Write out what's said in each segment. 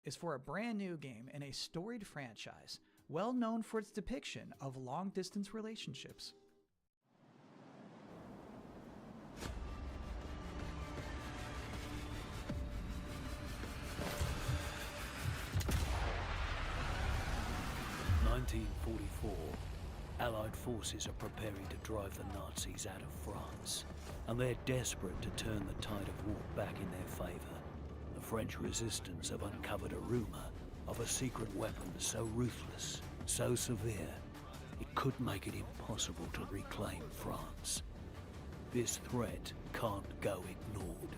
is for a brand new game in a storied franchise, well known for its depiction of long-distance relationships. Allied forces are preparing to drive the Nazis out of France, and they're desperate to turn the tide of war back in their favour. The French resistance have uncovered a rumour of a secret weapon so ruthless, so severe, it could make it impossible to reclaim France. This threat can't go ignored.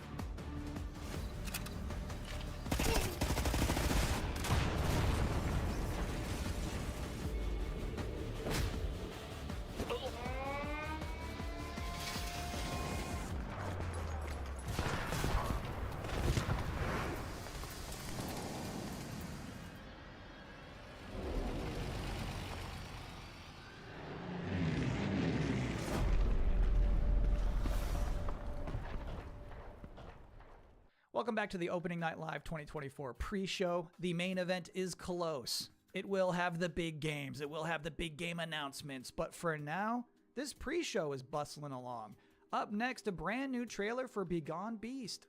Welcome back to the Opening Night Live 2024 pre-show. The main event is close. It will have the big games. It will have the big game announcements. But for now, this pre-show is bustling along. Up next, a brand new trailer for Begone Beast.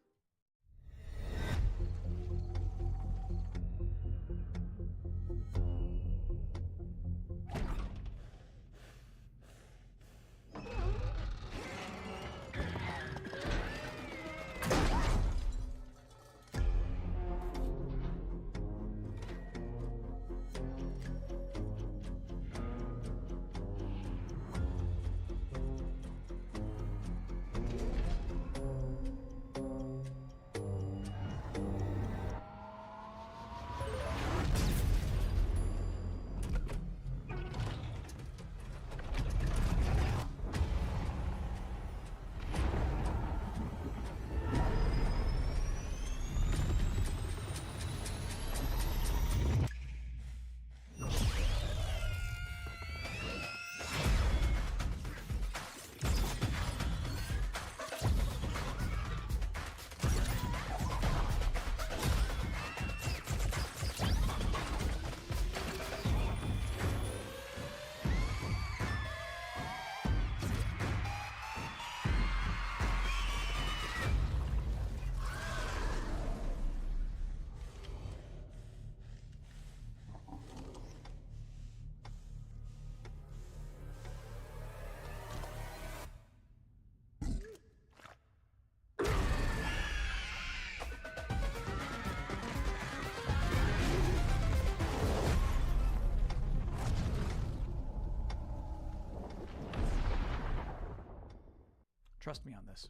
Trust me on this.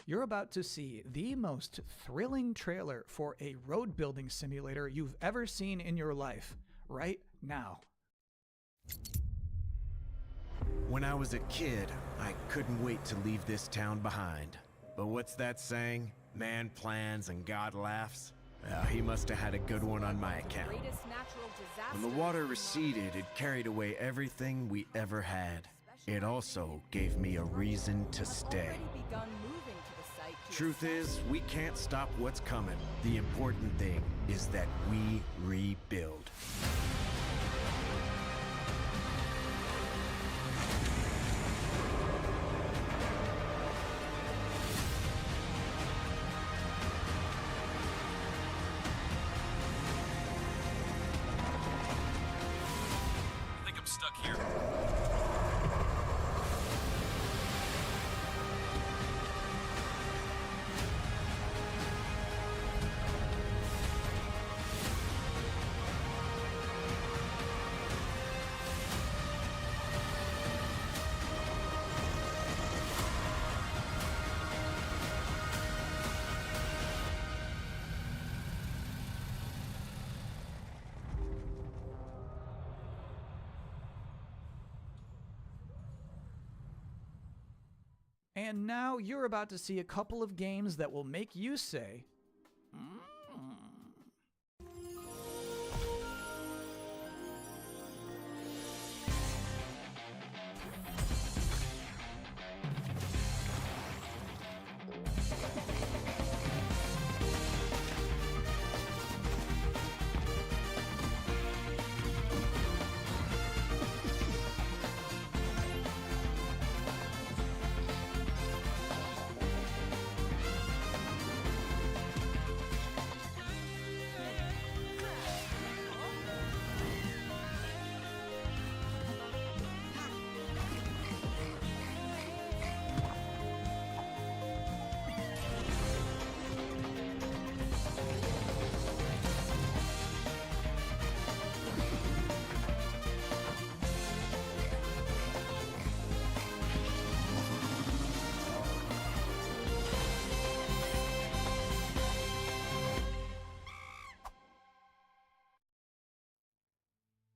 You're about to see the most thrilling trailer for a road building simulator you've ever seen in your life, right now. When I was a kid, I couldn't wait to leave this town behind. But what's that saying? Man plans and God laughs? He must have had a good one on my account. When the water receded, it carried away everything we ever had. It also gave me a reason to stay. Truth is, we can't stop what's coming. The important thing is that we rebuild. I think I'm stuck here. And now you're about to see a couple of games that will make you say,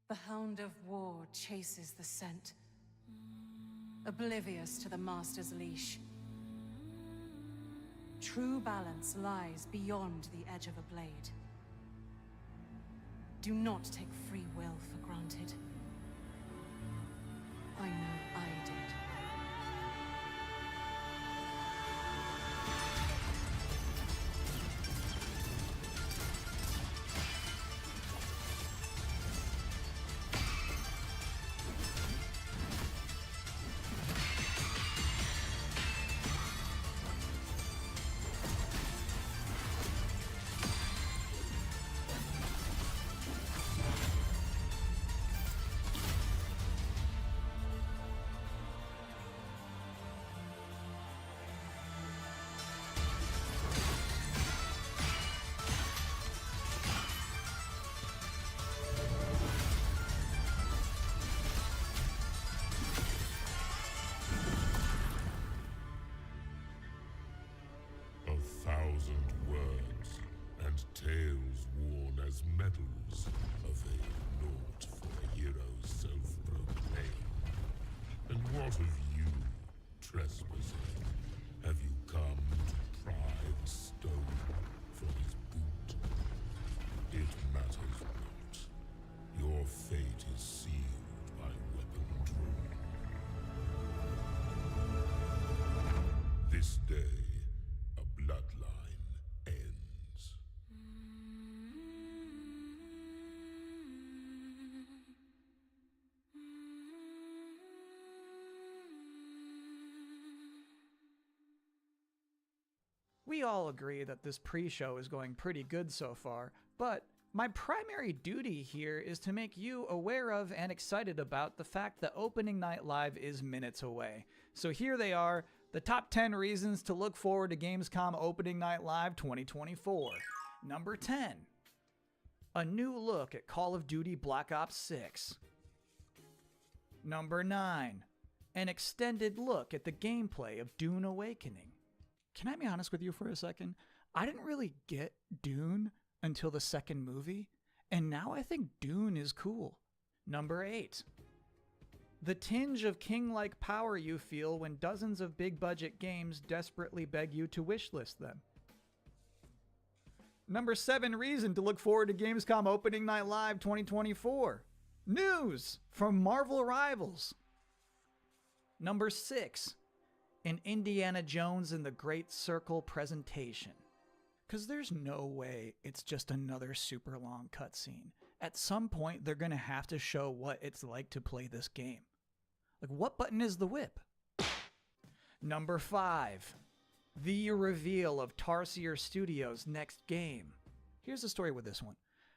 The Hound of War chases the scent, oblivious to the Master's leash. True balance lies beyond the edge of a blade. Do not take free will for granted. I know I did. Tales worn as medals avail naught for a hero's self-proclaimed. And what of you, trespasser? Have you come to pry the stone from his boot? It matters not. Your fate is sealed by weapon drawn. This day, a bloodline ends. We all agree that this pre-show is going pretty good so far, but my primary duty here is to make you aware of and excited about the fact that Opening Night Live is minutes away. So here they are, the top 10 reasons to look forward to Gamescom Opening Night Live 2024. Number 10. A new look at Call of Duty Black Ops 6. Number 9. An extended look at the gameplay of Dune Awakening. Can I be honest with you for a second? I didn't really get Dune until the second movie, and now I think Dune is cool. Number 8. The tinge of king-like power you feel when dozens of big-budget games desperately beg you to wishlist them. Number 7 reason to look forward to Gamescom Opening Night Live 2024. News from Marvel Rivals. Number 6. An Indiana Jones and the Great Circle presentation. Because there's no way it's just another super long cutscene. At some point, they're going to have to show what it's like to play this game. Like, what button is the whip? Number 5. The reveal of Tarsier Studios' next game. Here's the story with this one.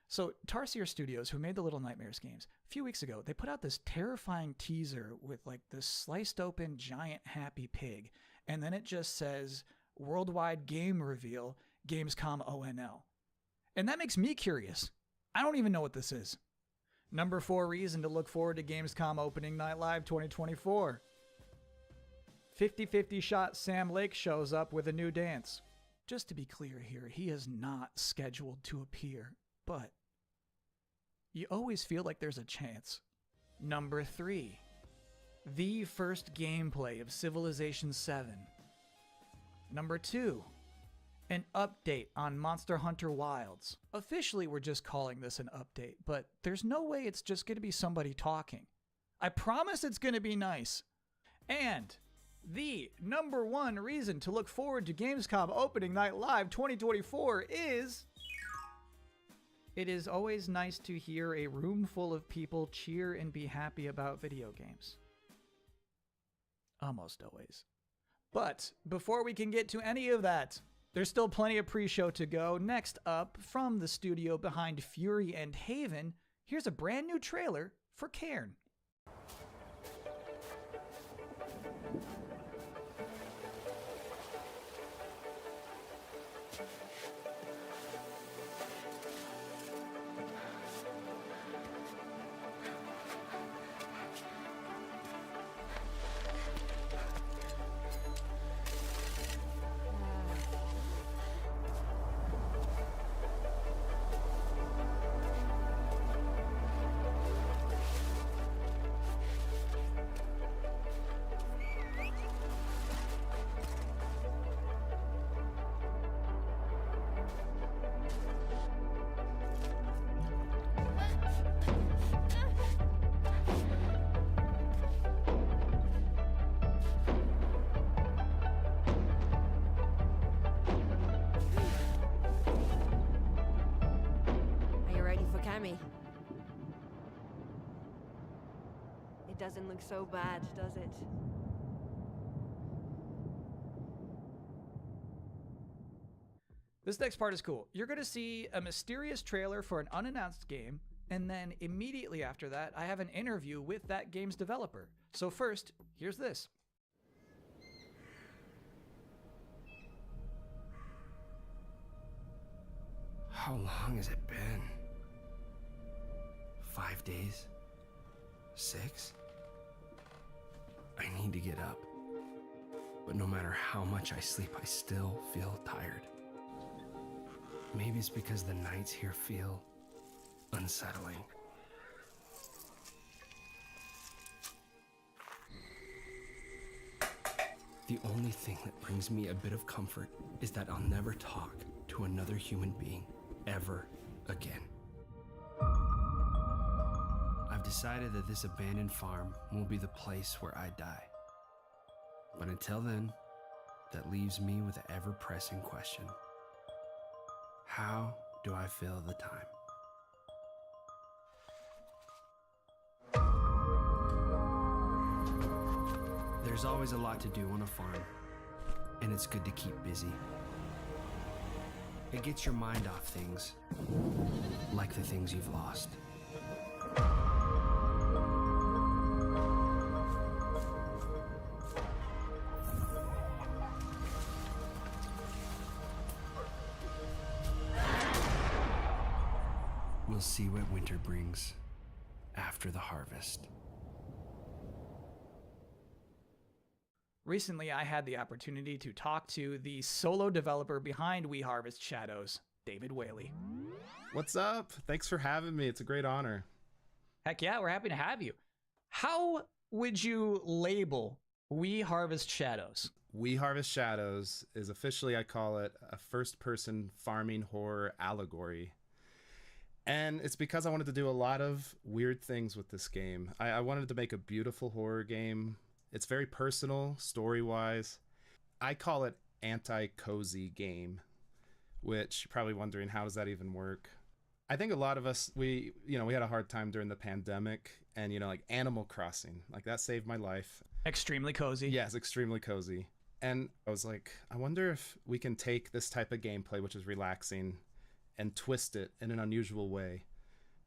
So, Tarsier Studios, who made the Little Nightmares games, a few weeks ago, they put out this terrifying teaser with like this sliced open giant happy pig. And then it just says, worldwide game reveal, Gamescom ONL. And that makes me curious. I don't even know what this is. Number 4 reason to look forward to Gamescom Opening Night Live 2024. 50-50 shot Sam Lake shows up with a new dance. Just to be clear here, he is not scheduled to appear, but you always feel like there's a chance. Number 3. The first gameplay of Civilization 7. Number 2. An update on Monster Hunter Wilds. Officially, we're just calling this an update, but there's no way it's just going to be somebody talking. I promise it's going to be nice. And the number 1 reason to look forward to Gamescom Opening Night Live 2024 is... It is always nice to hear a room full of people cheer and be happy about video games. Almost always. But before we can get to any of that, there's still plenty of pre-show to go. Next up, from the studio behind Fury and Haven, here's a brand new trailer for Cairn. doesn't look so bad, does it? This next part is cool. You're going to see a mysterious trailer for an unannounced game, and then immediately after that, I have an interview with that game's developer. So first, here's this. How long has it been? 5 days? 6? I need to get up. But no matter how much I sleep, I still feel tired. Maybe it's because the nights here feel unsettling. The only thing that brings me a bit of comfort is that I'll never talk to another human being ever again. I've decided that this abandoned farm will be the place where I die. But until then, that leaves me with the ever-pressing question. How do I fill the time? There's always a lot to do on a farm, and it's good to keep busy. It gets your mind off things, like the things you've lost. We'll see what winter brings after the harvest. Recently, I had the opportunity to talk to the solo developer behind We Harvest Shadows, David Whaley. What's up? Thanks for having me. It's a great honor. Heck yeah, we're happy to have you. How would you label We Harvest Shadows? We Harvest Shadows is officially, I call it, a first-person farming horror allegory. And it's because I wanted to do a lot of weird things with this game. I wanted to make a beautiful horror game. It's very personal, story-wise. I call it anti-cozy game, which you're probably wondering, how does that even work? I think a lot of us, we had a hard time during the pandemic, and, like Animal Crossing, like that saved my life. Extremely cozy. Yes, extremely cozy. And I was like, I wonder if we can take this type of gameplay, which is relaxing, and twist it in an unusual way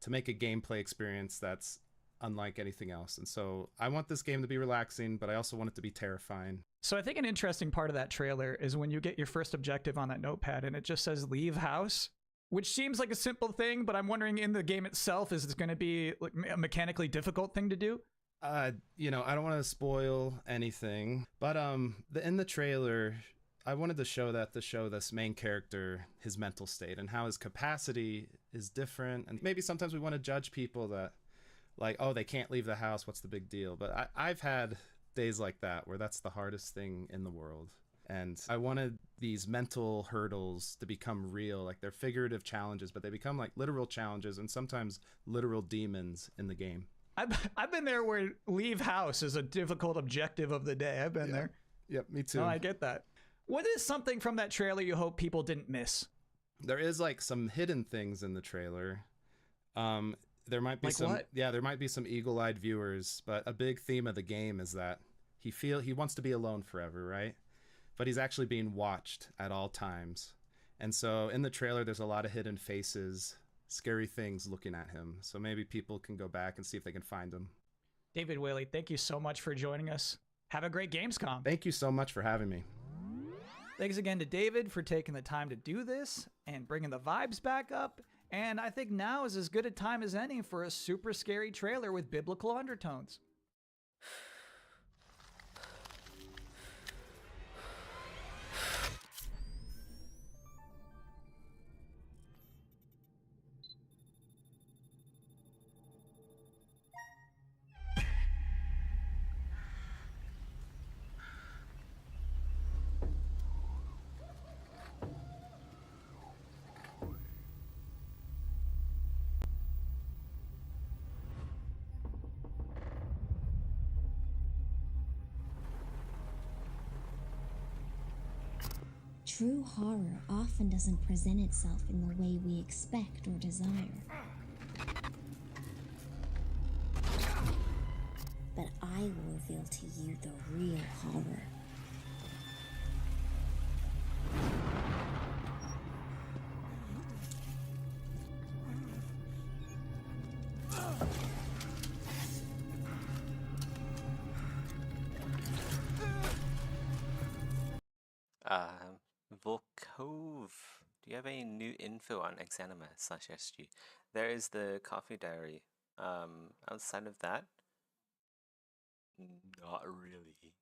to make a gameplay experience that's unlike anything else. And so I want this game to be relaxing, but I also want it to be terrifying. So I think an interesting part of that trailer is when you get your first objective on that notepad and it just says leave house, which seems like a simple thing, but I'm wondering in the game itself, is it going to be like a mechanically difficult thing to do? I don't want to spoil anything, but in the trailer, I wanted to show this main character, his mental state and how his capacity is different. And maybe sometimes we want to judge people that, like, oh, they can't leave the house, what's the big deal? But I've had days like that where that's the hardest thing in the world. And I wanted these mental hurdles to become real. Like, they're figurative challenges, but they become like literal challenges and sometimes literal demons in the game. I've been there where leave house is a difficult objective of the day. I've been there. Yep, me too. No, I get that. What is something from that trailer you hope people didn't miss? There is like some hidden things in the trailer. There might be there might be some eagle-eyed viewers, but a big theme of the game is that he wants to be alone forever, right? But he's actually being watched at all times. And so in the trailer, there's a lot of hidden faces, scary things looking at him. So maybe people can go back and see if they can find him. David Whaley, thank you so much for joining us. Have a great Gamescom. Thank you so much for having me. Thanks again to David for taking the time to do this and bringing the vibes back up. And I think now is as good a time as any for a super scary trailer with biblical undertones. True horror often doesn't present itself in the way we expect or desire. But reveal to you the real horror. Volkov, do you have any new info on Exanima/SG? There is the Coffee Diary. Outside of that, not really.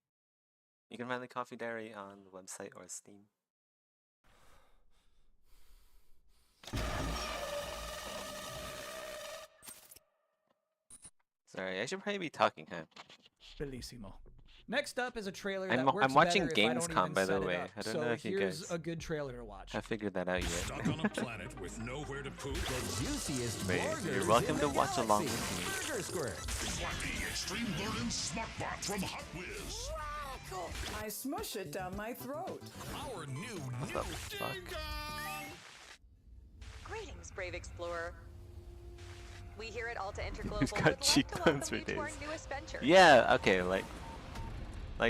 You can find the Coffee Diary on the website or Steam. Sorry, I should probably be talking, huh? Bellissimo. Next up is a trailer I'm that works watching better if I don't Gamescom, even by the set it way. up. I don't So know if you here's guys a good trailer to watch. have figured that out yet. Stuck on a planet with nowhere to poop? The juiciest Wait, burgers you're welcome in to the watch along galaxy. with me. Burger Squirt. Wacky Extreme Learning Smartbot from Hot Whiz. I smush it down my throat. Our new What the fuck? Greetings, brave explorer. We here at Alta Interglobal Who's would got like to cheekbones welcome for you to our days? newest venture. Yeah, okay, like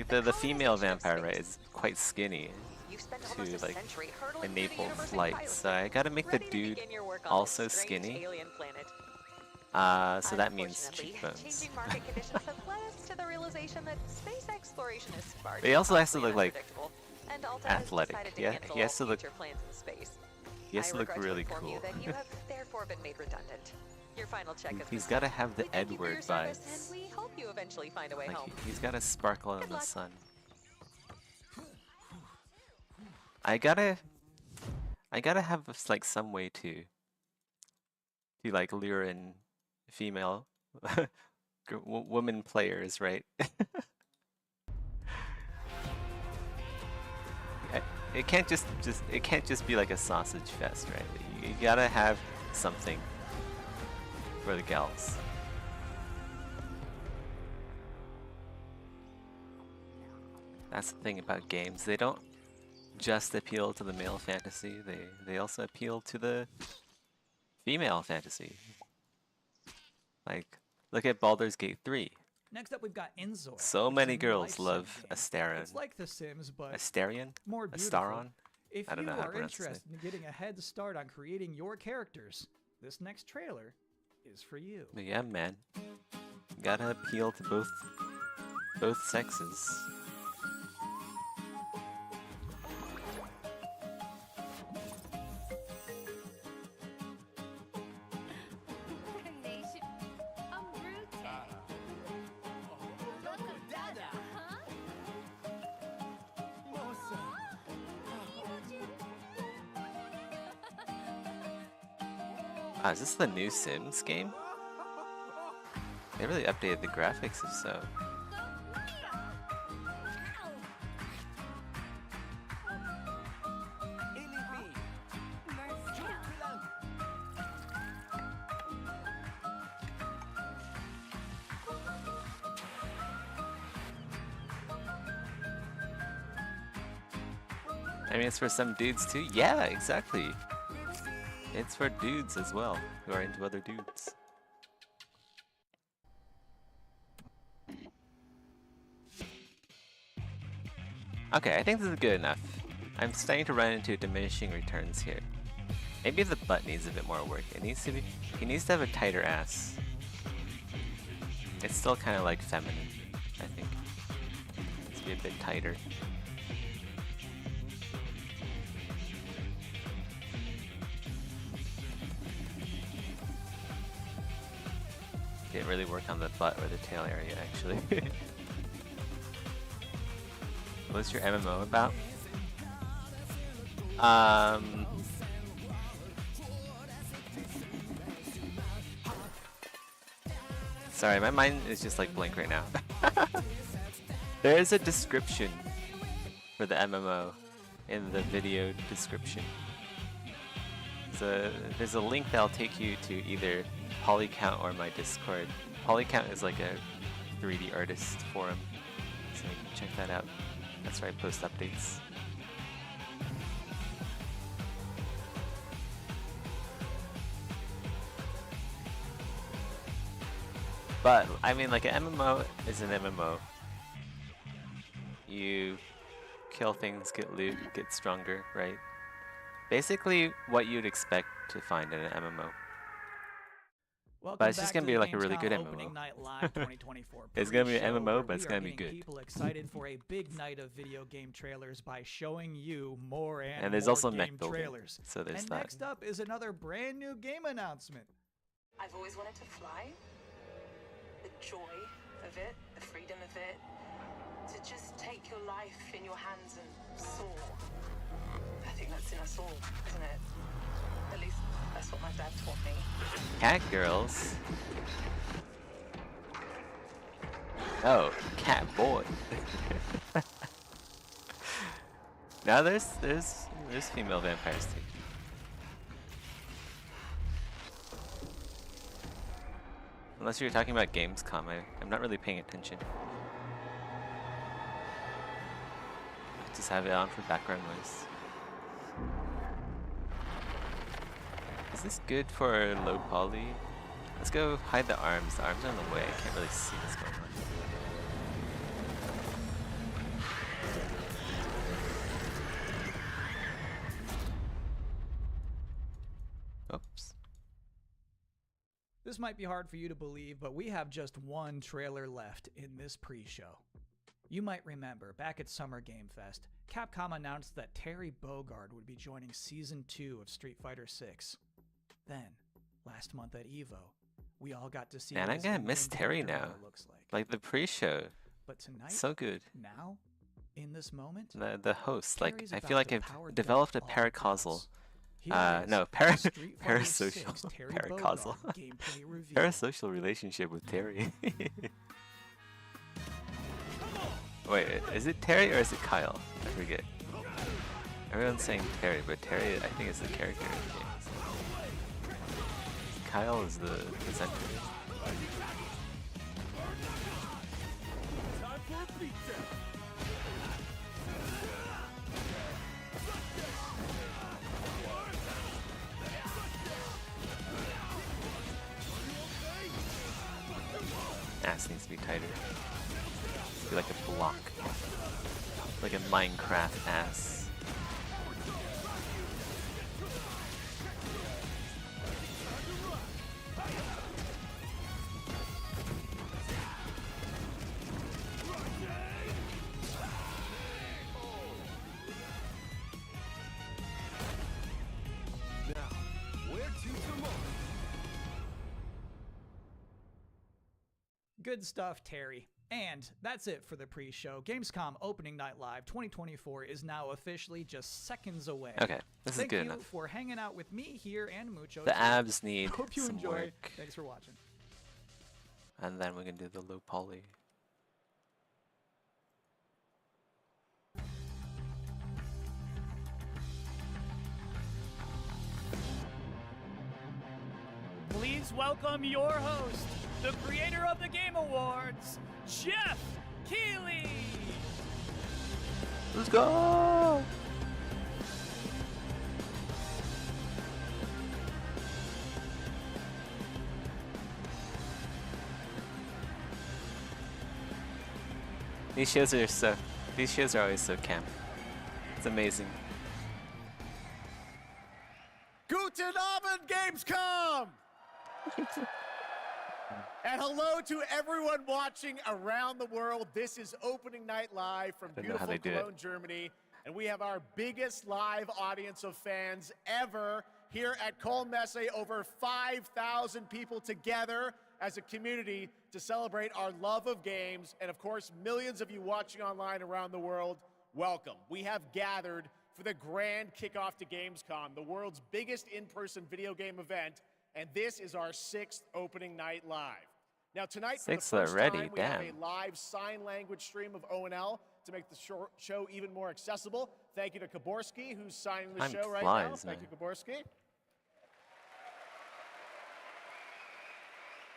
the female vampire, right, is quite skinny You've spent to almost a like century hurtling through the enable universe in flight. pilot So I gotta make the ready to dude begin your work on also this strange skinny. alien planet. So that means Unfortunately, cheekbones. changing market conditions have led us to the realization that space exploration is far But he also has to costly look and like unpredictable, and Alta has athletic. decided to Yeah, cancel he has all to look. future plans in space. He has I to look regret really inform you cool. that you have therefore been made redundant. Your final check has He's been gotta done. have the We thank you for your Edward service, vibes. and we hope you eventually find a way Like home. he's gotta sparkle in Good the luck. sun. I gotta have like some way to like lure in female woman players, right? It can't just be like a sausage fest, right? You gotta have something for the gals. That's the thing about games. They don't just appeal to the male fantasy. They also appeal to the female fantasy. Like, look at Baldur's Gate 3. Next up, we've got Inzoi. So which is many a new girls life love sim game. Astarion. It's like The Sims, but Astarion? more beautiful. Astaron? If I don't you know how to are pronounce his name. interested in getting a head start on creating your characters, this next trailer is for you. But yeah, man. You gotta appeal to both sexes. Is this the new Sims game? They really updated the graphics, if so. I mean, it's for some dudes too. Yeah, exactly. It's for dudes as well, who are into other dudes. Okay, I think this is good enough. I'm starting to run into diminishing returns here. Maybe the butt needs a bit more work. He needs to have a tighter ass. It's still kind of like feminine, I think. It needs to be a bit tighter. Didn't really work on the butt or the tail area, actually. What's your MMO about? Sorry, my mind is just like blank right now. There's a description for the MMO in the video description. So there's a link that'll take you to either Polycount or my Discord. Polycount is like a 3D artist forum, so you can check that out. That's where I post updates. But I mean, like an MMO is an MMO. You kill things, get loot, get stronger, right? Basically what you'd expect to find in an MMO. Welcome But it's just back gonna to be the like a really good Gamescom Opening MMO. Night Live 2024 It's gonna be an pre-show, MMO, where but it's we are gonna be getting good. People excited for a big night of video game trailers by showing you more and there's more also mech game building, trailers. so there's and that. next up is another brand new game announcement. I've always wanted to fly. The joy of it, the freedom of it. To just take your life in your hands and soar. I think that's in us all, isn't it? At least that's what my dad taught me. Cat girls. Oh, cat boy. Now there's female vampires too. Unless you're talking about Gamescom, I'm not really paying attention. Just have it on for background noise. Is this good for low poly? Let's go hide the arms. The arms are in the way. I can't really see what's going on. Oops. This might be hard for you to believe, but we have just one trailer left in this pre-show. You might remember, back at Summer Game Fest, Capcom announced that Terry Bogard would be joining Season 2 of Street Fighter VI. Then, last month at EVO, we all got to see Man, what I'm his gonna in-game miss Terry character now. model looks like. Like the pre-show. But tonight, So good. now, in this moment, The host, like Terry's I about feel like to I've power developed a down all paracausal. girls. Here is No, the Street Fighter parasocial, 6 Terry paracausal, Bogard gameplay review. parasocial relationship with Terry. Wait, is it Terry or is it Kyle? I forget. Everyone's saying Terry, but Terry I think is the character in the game. Kyle is the presenter. Time for a beatdown. Ass needs to be tighter. Be like a block. Like a Minecraft ass. Now, where to tomorrow? Good stuff, Terry. And that's it for the pre-show. Gamescom Opening Night Live 2024 is now officially just seconds away. Okay, this is Thank good you enough. for hanging out with me here and Mucho. The too. abs need Hope you some enjoy. work. Thanks for watching. And then we can do the low poly. Please welcome your host, the creator of the Game Awards, Jeff Keighley. Let's go! These shows are always so camp. It's amazing. Guten Abend, Gamescom! And hello to everyone watching around the world. This is Opening Night Live from don't know how beautiful they do it. Cologne, Germany. And we have our biggest live audience of fans ever here at Köln Messe. Over 5,000 people together as a community to celebrate our love of games. And of course, millions of you watching online around the world, welcome. We have gathered for the grand kickoff to Gamescom, the world's biggest in-person video game event. And this is our 6th Opening Night Live. Now tonight, for the Sixth first already, time, we have damn. a live sign language stream of ONL to make the show even more accessible. Thank you to Kaborski, who's signing the Time show right flies, now. Thank man. you, Kaborski.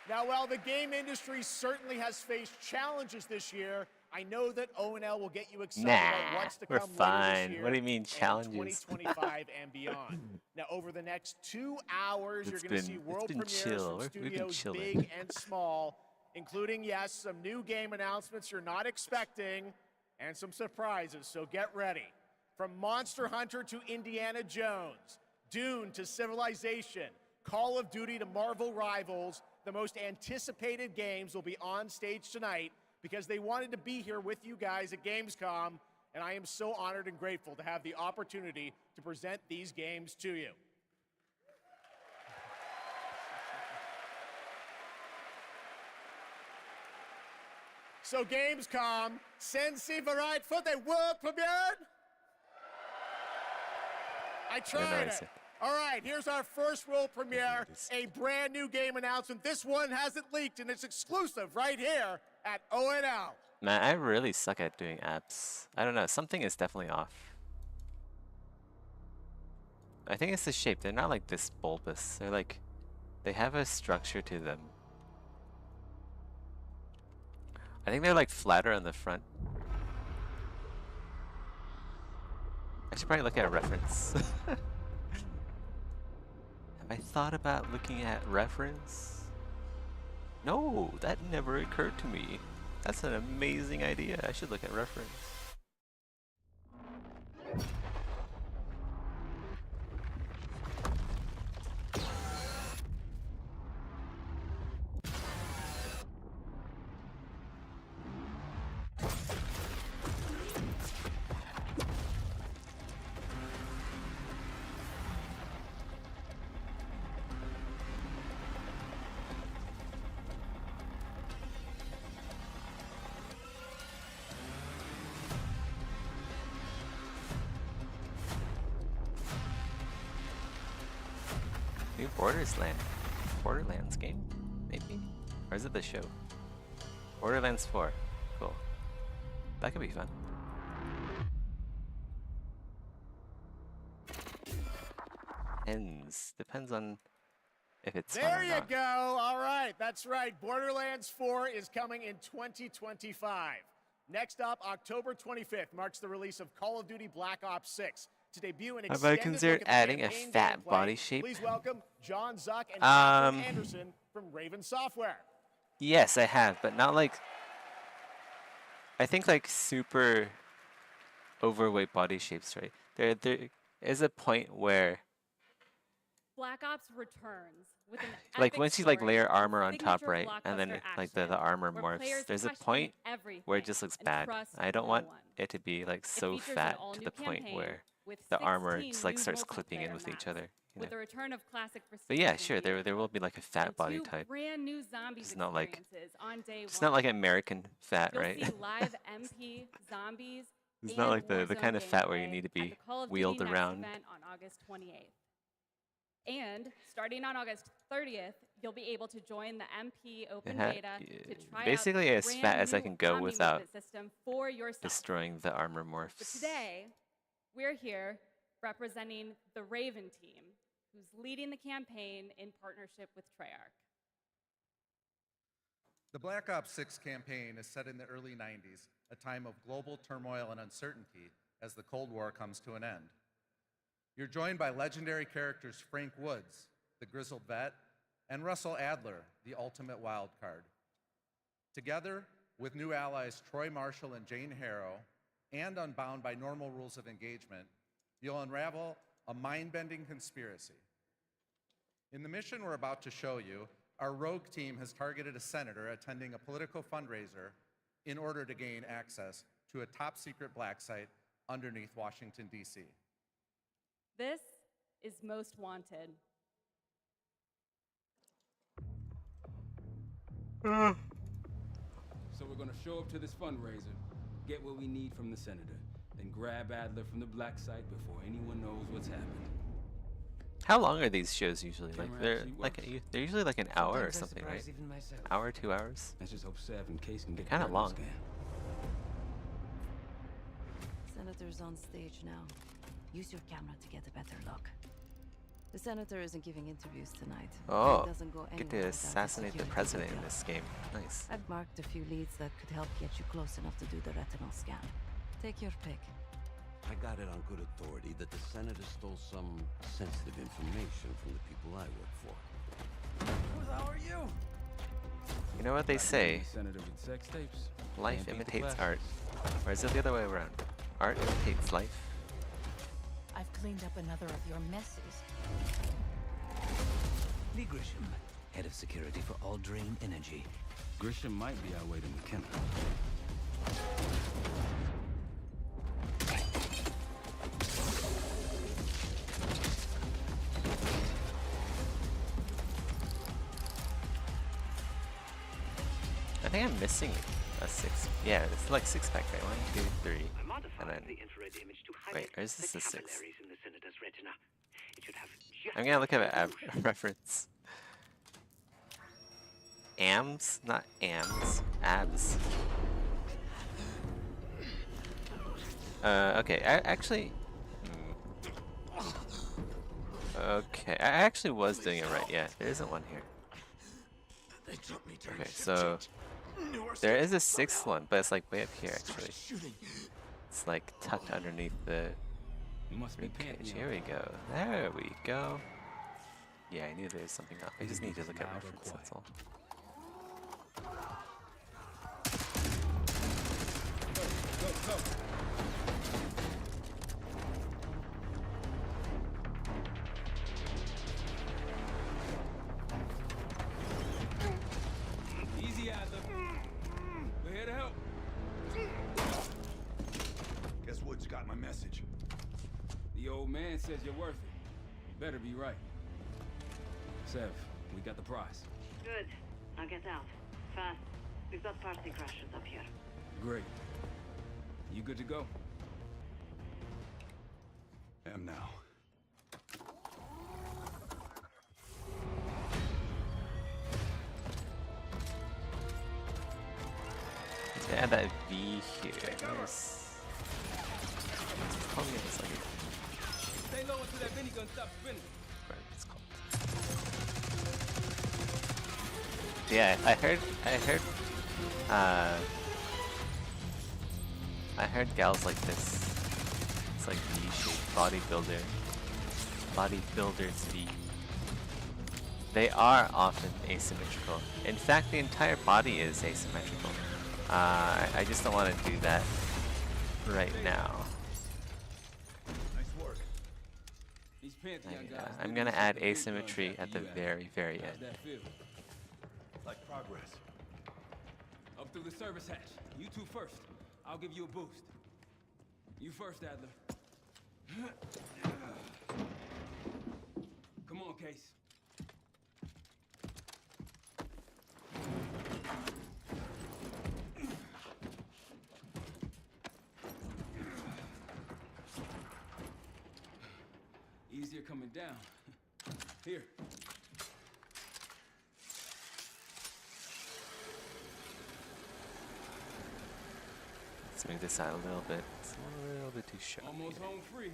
Now, while the game industry certainly has faced challenges this year, I know that ONL will get you excited about Nah, what's to we're come later fine. this year What do you mean and challenges? 2025 and beyond. Now, over the next 2 hours, It's you're going to been- see it's world been premieres chill. from We've been studios chilling. big and small, including, yes, some new game announcements you're not expecting, and some surprises, so get ready. From Monster Hunter to Indiana Jones, Dune to Civilization, Call of Duty to Marvel Rivals, the most anticipated games will be on stage tonight because they wanted to be here with you guys at Gamescom, and I am so honored and grateful to have the opportunity to present these games to you. So Gamescom, Sensi Variety for the world premiere. I tried it. All right, here's our first world premiere, a brand new game announcement. This one hasn't leaked, and it's exclusive right here at ONL. Man, I really suck at doing apps. I don't know, something is definitely off. I think it's the shape. They're not like this bulbous. They're like, they have a structure to them. I think they're like flatter on the front. I should probably look at a reference. Have I thought about looking at reference? No, that never occurred to me. That's an amazing idea. I should look at reference. New Borderlands game, maybe? Or is it the show? Borderlands 4. Cool. That could be fun. Depends on if it's fun There or you not. go. All right, that's right. Borderlands 4 is coming in 2025. Next up, October 25th marks the release of Call of Duty Black Ops 6. To debut an Have I extended considered look at the adding a campaign fat gameplay, body shape? Please welcome John Zuck and Catherine Anderson from Raven Software. Yes, I have, but not like... I think like super overweight body shapes, right? There is a point where Black Ops returns with an like epic once you like story, layer armor on top, signature right, and then blockbuster like the action, armor where players morphs, there's a question point everything where it just looks and bad. trust I don't no want one. it to be like It so features an fat to all-new the point campaign where with the armor 16 just like new starts clipping in multiplayer with each maps, other. You with know? the return of classic But yeah, prestige sure, there will be like a fat body two type. brand new zombies It's not like experiences on day it's one. not like American fat, You'll right? see live MP zombies. It's and not like the Warzone kind of fat where you gameplay need to at be the Call of wheeled Duty Next around. event on August 28th. And starting on August 30th, you'll be able to join the MP open beta to try basically out as the fat brand as I new can go zombie without movement system for yourself. destroying the armor But morphs. today, we're here representing the Raven team, who's leading the campaign in partnership with Treyarch. The Black Ops 6 campaign is set in the early 90s, a time of global turmoil and uncertainty as the Cold War comes to an end. You're joined by legendary characters Frank Woods, the grizzled vet, and Russell Adler, the ultimate wild card. Together, with new allies Troy Marshall and Jane Harrow, and unbound by normal rules of engagement, you'll unravel a mind-bending conspiracy. In the mission we're about to show you, our rogue team has targeted a senator attending a political fundraiser in order to gain access to a top-secret black site underneath Washington, D.C. This is Most Wanted. So we're gonna show up to this fundraiser, get what we need from the senator, then grab Adler from the black site before anyone knows what's happened. How long are these shows usually? Like Camera they're actually like works. they're usually like an hour or Sometimes I something, right? surprise even myself. Hour, 2 hours. Let's just hope Sev and Case can get Kind of long. Senator's on stage now. Use your camera to get a better look. The senator isn't giving interviews tonight. Oh, He doesn't go get anywhere to without a assassinate the security president in detail. this game. Nice. I've marked a few leads that could help get you close enough to do the retinal scan. Take your pick. I got it on good authority that the senator stole some sensitive information from the people I work for. Who the hell are you? You know what they say? Senator with sex tapes. Life Can't beat the imitates classics. art. Or is it the other way around? Art hates life. I've cleaned up another of your messes. Lee Grisham, head of security for Aldrain Energy. Grisham might be our way to McKenna. I think I'm missing a 6. Yeah, it's like 6-pack, right? 1, 2, 3. And then. Wait, or is this a 6? I'm gonna look at a reference. AMS? Not AMS. ABS. Okay, I actually. Okay, I actually was doing it right. Yeah, there isn't one here. Okay, so there is a 6th one, but it's like way up here actually. It's like tucked underneath the ribcage. Here we go. There we go. Yeah, I knew there was something up. I just need to look at reference, that's all. Easy, Adler. We're here to help. Guess Woods got my message. The old man says you're worth it. You better be right. Sev, we got the prize. Good. Now get out. Fast. We've got party crashers up here. Great. You good to go? Am now. Let's add that V here. Yes. Probably get this like Stay low until that minigun stops spinning. right, it's called. Yeah, I heard gals like this. It's like V-shaped bodybuilder. Bodybuilder's V. They are often asymmetrical. In fact, the entire body is asymmetrical. I just don't want to do that right now. Nice work. I'm gonna add asymmetry at the very, very end. Like progress. Up through the service hatch. You two first. I'll give you a boost. You first, Adler. Come on, Case. Easier coming down. Here. Let's move this out a little bit. It's a little bit too sharp. Almost home free.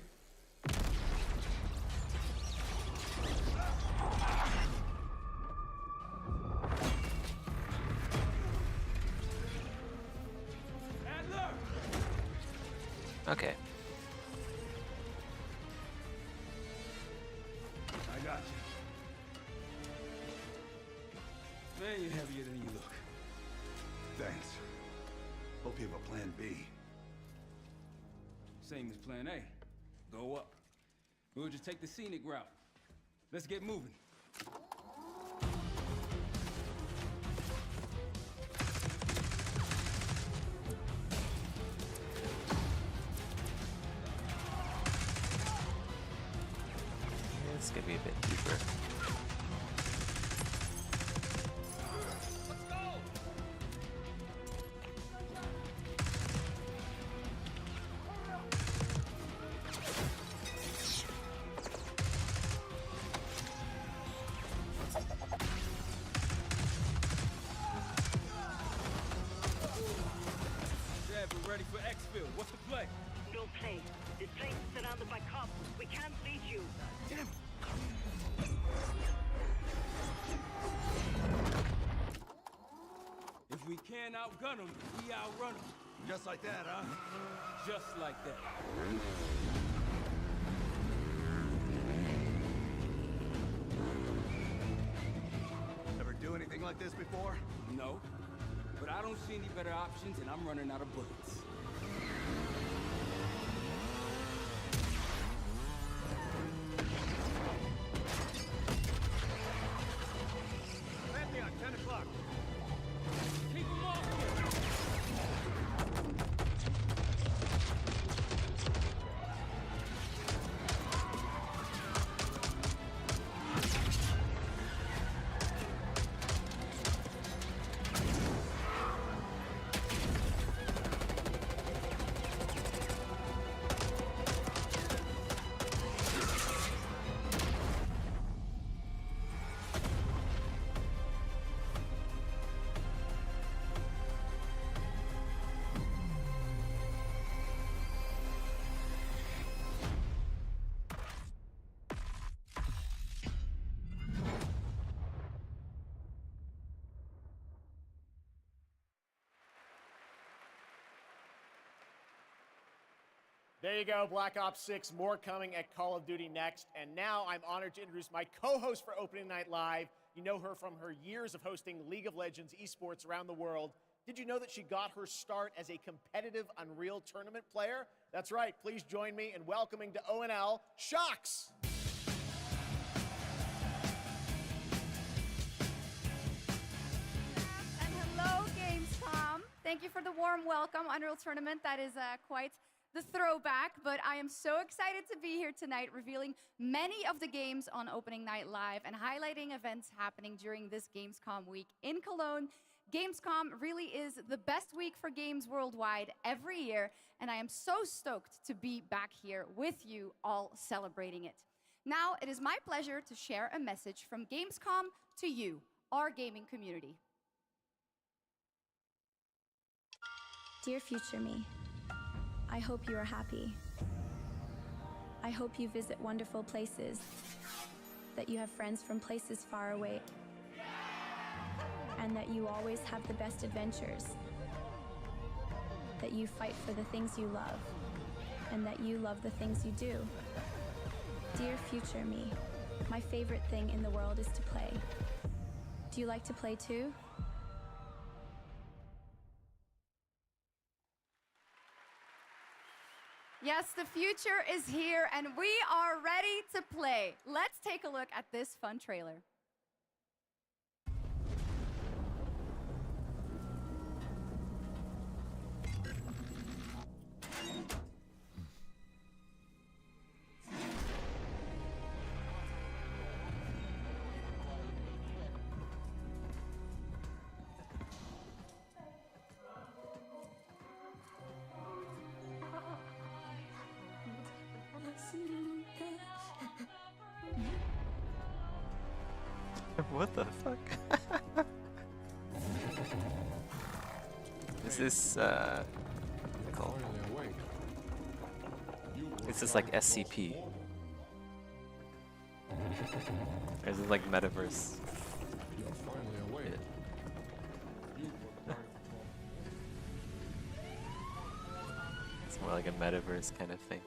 Adler! Okay. I got you. Man, you're heavier than you look. Thanks. Hope you have a plan B. Same as plan A. Go up. We'll just take the scenic route. Let's get moving. It's gonna be a bit deeper. We're ready for exfil. What's the play? No play. This place is surrounded by cops. We can't reach you. Damn. If we can't outgun them, we outrun them. Just like that, huh? Just like that. Ever do anything like this before? No. But I don't see any better options, and I'm running out of bullets. There you go, Black Ops 6, more coming at Call of Duty next. And now I'm honored to introduce my co-host for Opening Night Live. You know her from her years of hosting League of Legends esports around the world. Did you know that she got her start as a competitive Unreal Tournament player? That's right, please join me in welcoming to ONL, Shox! And hello, Gamescom. Thank you for the warm welcome. Unreal Tournament, that is quite the throwback, but I am so excited to be here tonight revealing many of the games on Opening Night Live and highlighting events happening during this Gamescom week in Cologne. Gamescom really is the best week for games worldwide every year, and I am so stoked to be back here with you all celebrating it. Now, it is my pleasure to share a message from Gamescom to you, our gaming community. Dear future me, I hope you are happy. I hope you visit wonderful places, that you have friends from places far away, and that you always have the best adventures, that you fight for the things you love, and that you love the things you do. Dear future me, my favorite thing in the world is to play. Do you like to play too? Yes, the future is here and we are ready to play. Let's take a look at this fun trailer. What the fuck? Is this what's it called? Is this like SCP? Or is it like Metaverse? It's more like a Metaverse kind of thing.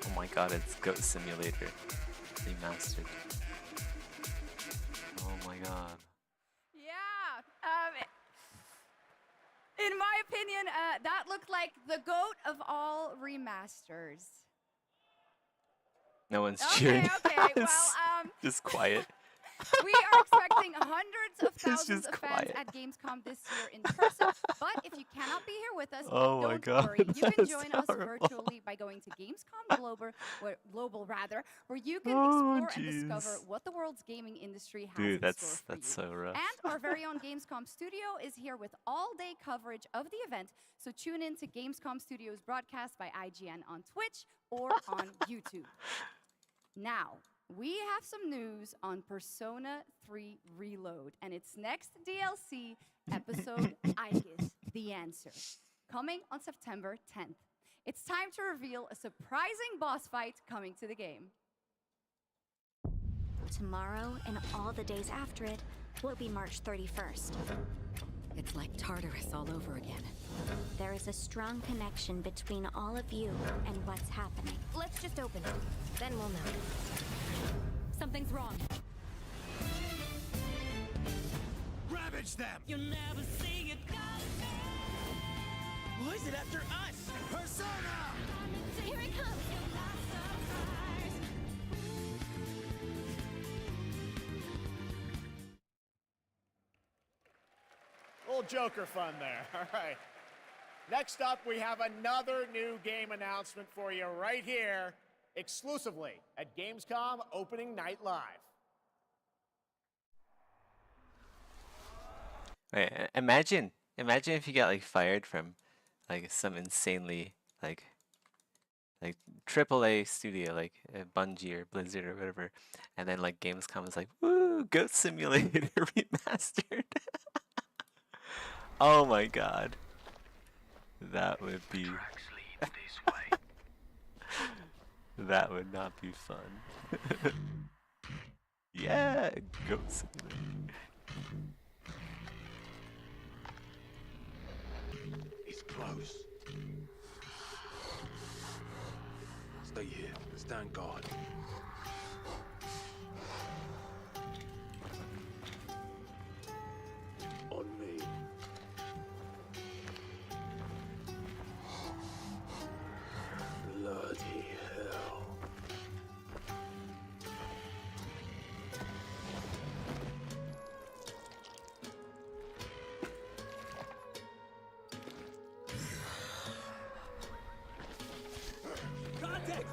Oh my god, it's Goat Simulator remastered. Oh my god. Yeah, in my opinion, that looked like the GOAT of all remasters. No one's cheering. Okay, well, just quiet. we are expecting hundreds of It's thousands just of quiet. fans at Gamescom this year in person. But if you cannot be here with us, Oh my don't God, worry. You can that's join us horrible. virtually by going to Gamescom Global, where you can Oh, explore and discover jeez. what the world's gaming industry has Dude, in store for that's you. so rough. And our very own Gamescom Studio is here with all-day coverage of the event. So tune in to Gamescom Studio's broadcast by IGN on Twitch or on YouTube. Now, we have some news on Persona 3 Reload and its next DLC episode, Aegis, The Answer, coming on September 10th. It's time to reveal a surprising boss fight coming to the game. Tomorrow and all the days after it will be March 31st. It's like Tartarus all over again. There is a strong connection between all of you and what's happening. Let's just open it. Then we'll know. Something's wrong. Ravage them! You'll never see it Why is it after us? Persona! Here it comes. Little Joker fun there. All right. Next up, we have another new game announcement for you right here, exclusively at Gamescom Opening Night Live. Wait, imagine if you got like fired from like some insanely like AAA studio like Bungie or Blizzard or whatever, and then like Gamescom is like, woo, Goat Simulator remastered. Oh my god. That would be that would not be fun. Yeah, Goat Simulator. He's close. Stay here. Stand guard. On me. Bloody hell. Contact!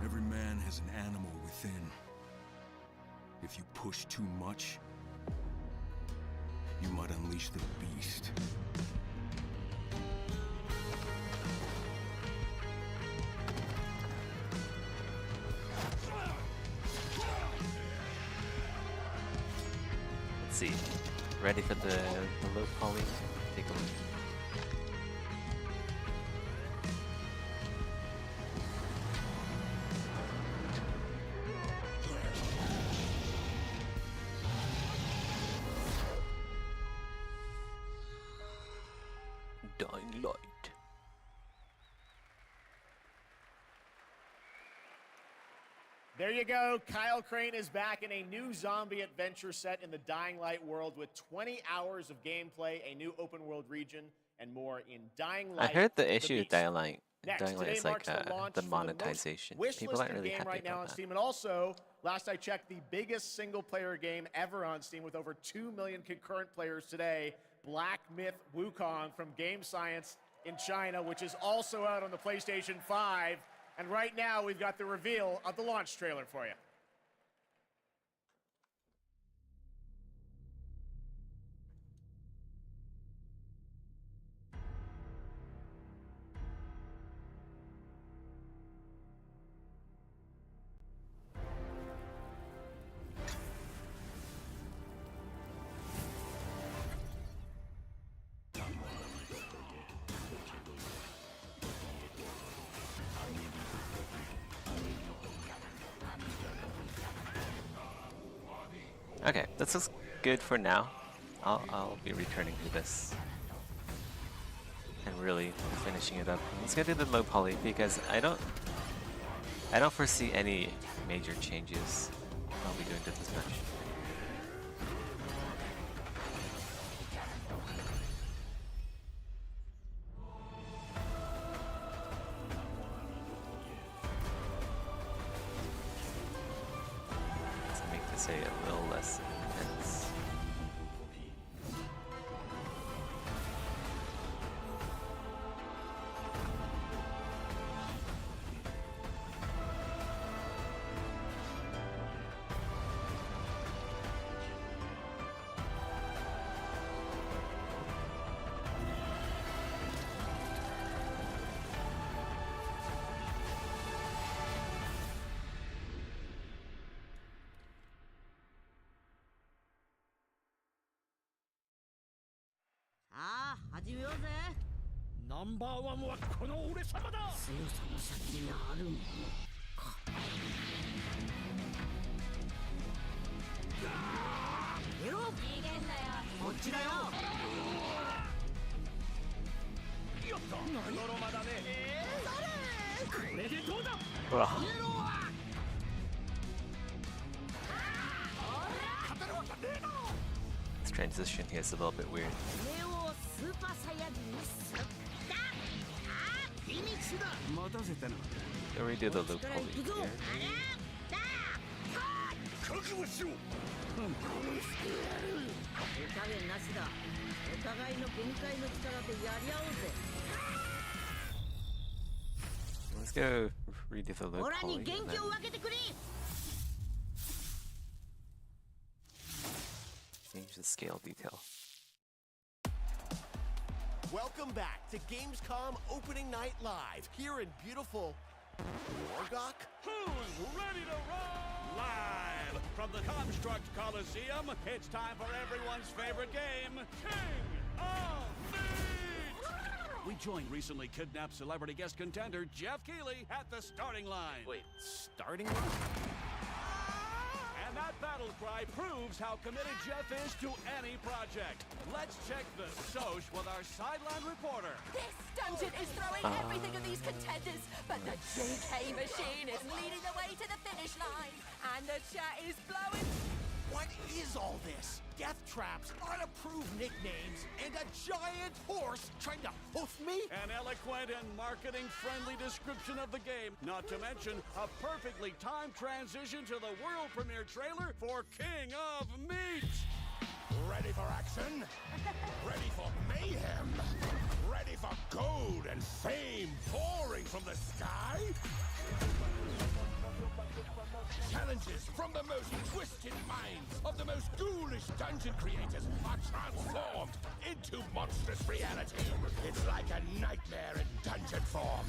Every man has an animal within. If you push too much, you might unleash the beast. Let's see. Ready for the low poly? Take a look. Dying Light. There you go. Kyle Crane is back in a new zombie adventure set in the Dying Light world with 20 hours of gameplay, a new open world region, and more in Dying I Light. heard the issue with Dying Light Next, today is like marks the launch the for monetization. the most People aren't wishlisted really game happy right now on about that. Steam, and also, last I checked, the biggest single-player game ever on Steam with over 2 million concurrent players today. Black Myth Wukong from Game Science in China, which is also out on the PlayStation 5. And right now, we've got the reveal of the launch trailer for you. Okay, this looks good for now. I'll be returning to this and really finishing it up. Let's go to the low poly because I don't foresee any major changes I'll be doing to this match. Let's make this a little less intense. ナンバーワンはこの俺様だ。強さの先にあるものか。逃げろ。逃げんなよ。こっちだよ。よっと。泥間だね。これでどうだ。うわ。This transition here is a little bit weird. They'll redo the loop pulley here. Let's go redo the loop pulley. Change the scale detail. Welcome back to Gamescom Opening Night Live here in beautiful Wargok. Who's ready to roll? Live from the Construct Coliseum, it's time for everyone's favorite game, King of Meat! We joined recently kidnapped celebrity guest contender Jeff Keighley at the starting line. Wait, starting line? And that battle cry proves how committed Jeff is to any project. Let's check the Soch with our sideline reporter. This dungeon is throwing everything at these contenders, but the GK machine is leading the way to the finish line, and the chat is blowing. What is all this? Death traps, unapproved nicknames, and a giant horse trying to hoof me? An eloquent and marketing-friendly description of the game, not to mention a perfectly timed transition to the world premiere trailer for King of Meat. Ready for action? Ready for mayhem? Ready for gold and fame pouring from the sky? Challenges from the most twisted minds of the most ghoulish dungeon creators are transformed into monstrous reality. It's like a nightmare in dungeon form.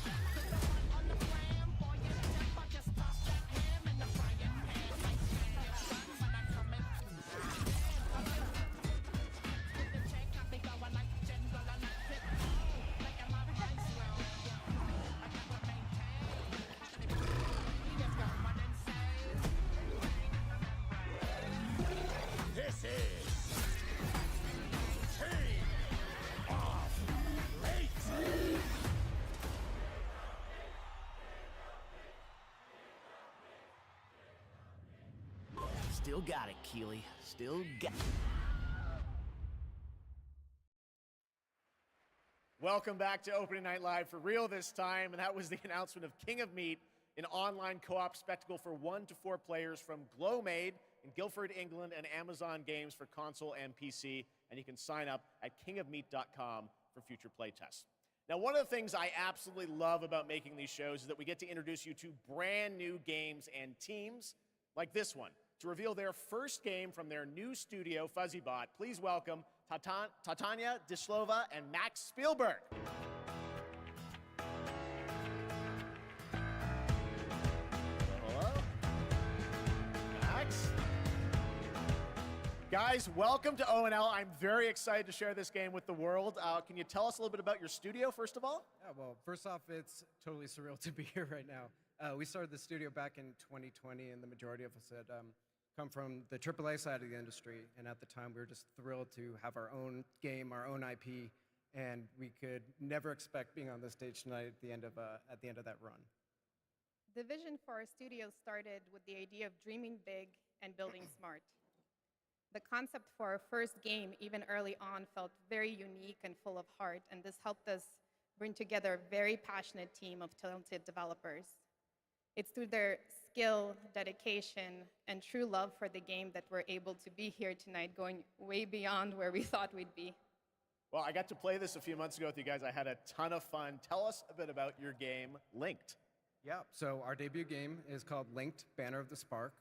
This is King of Meat. Still got it, Keighley. Still got it. Welcome back to Opening Night Live for real this time, and that was the announcement of King of Meat, an online co-op spectacle for 1 to 4 players from Glowmade in Guildford, England, and Amazon Games for console and PC, and you can sign up at kingofmeat.com for future playtests. Now, one of the things I absolutely love about making these shows is that we get to introduce you to brand new games and teams like this one. To reveal their first game from their new studio, FuzzyBot, please welcome Tatania Dislova and Max Spielberg. Hello? Max? Guys, welcome to ONL. I'm very excited to share this game with the world. Can you tell us a little bit about your studio, first of all? Yeah, well, first off, it's totally surreal to be here right now. We started the studio back in 2020, and the majority of us had come from the AAA side of the industry, and at the time we were just thrilled to have our own game, our own IP, and we could never expect being on this stage tonight at the end of that run. The vision for our studio started with the idea of dreaming big and building smart. The concept for our first game, even early on, felt very unique and full of heart, and this helped us bring together a very passionate team of talented developers. It's through their skill, dedication, and true love for the game that we're able to be here tonight, going way beyond where we thought we'd be. Well, I got to play this a few months ago with you guys. I had a ton of fun. Tell us a bit about your game, Linked. Yeah, so our debut game is called Linked, Banner of the Spark.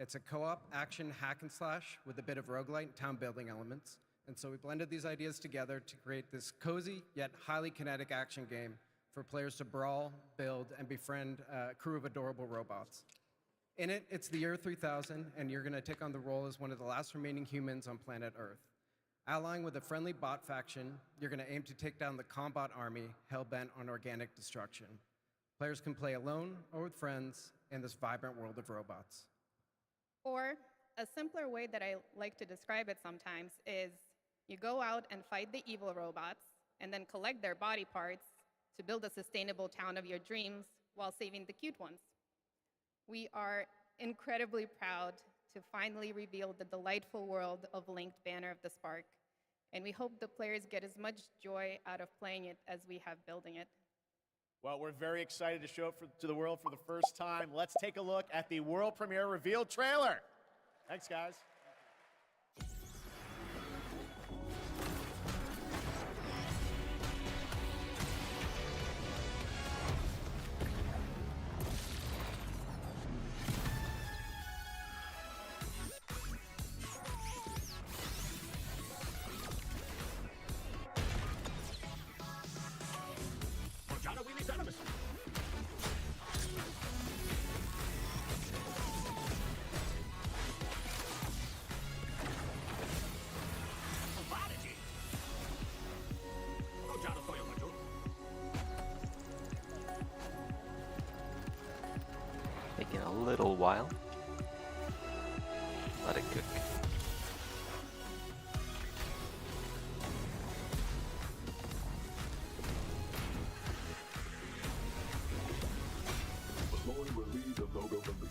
It's a co-op action hack and slash with a bit of roguelite and town building elements. And so we blended these ideas together to create this cozy yet highly kinetic action game for players to brawl, build, and befriend a crew of adorable robots. In it, it's the year 3000, and you're going to take on the role as one of the last remaining humans on planet Earth. Allying with a friendly bot faction, you're going to aim to take down the Combot army hell-bent on organic destruction. Players can play alone or with friends in this vibrant world of robots. Or a simpler way that I like to describe it sometimes is you go out and fight the evil robots and then collect their body parts to build a sustainable town of your dreams while saving the cute ones. We are incredibly proud to finally reveal the delightful world of Linked Banner of the Spark, and we hope the players get as much joy out of playing it as we have building it. Well, we're very excited to show it to the world for the first time. Let's take a look at the world premiere reveal trailer. Thanks, guys. Taking a little while. Let it cook. Slowly relieve the logo from the...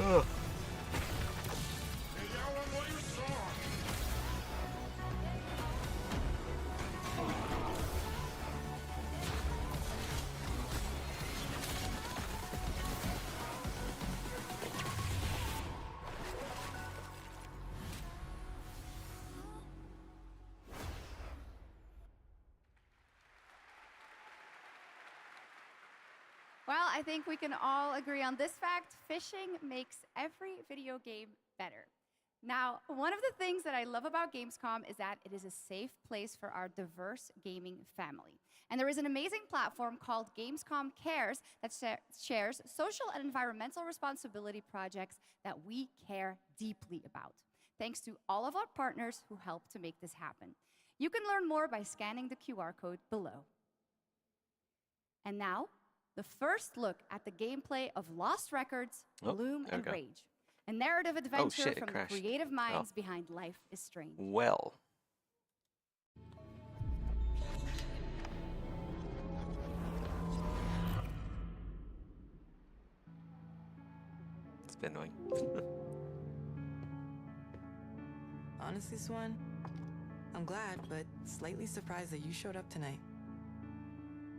Ugh. Well, I think we can all agree on this fact. Fishing makes every video game better. Now, one of the things that I love about Gamescom is that it is a safe place for our diverse gaming family. And there is an amazing platform called Gamescom Cares that shares social and environmental responsibility projects that we care deeply about. Thanks to all of our partners who help to make this happen. You can learn more by scanning the QR code below. And now, the first look at the gameplay of Lost Records, Bloom and Rage. A narrative adventure from the creative minds behind Life is Strange. Well. It's been annoying. Honestly, Swan, I'm glad, but slightly surprised that you showed up tonight.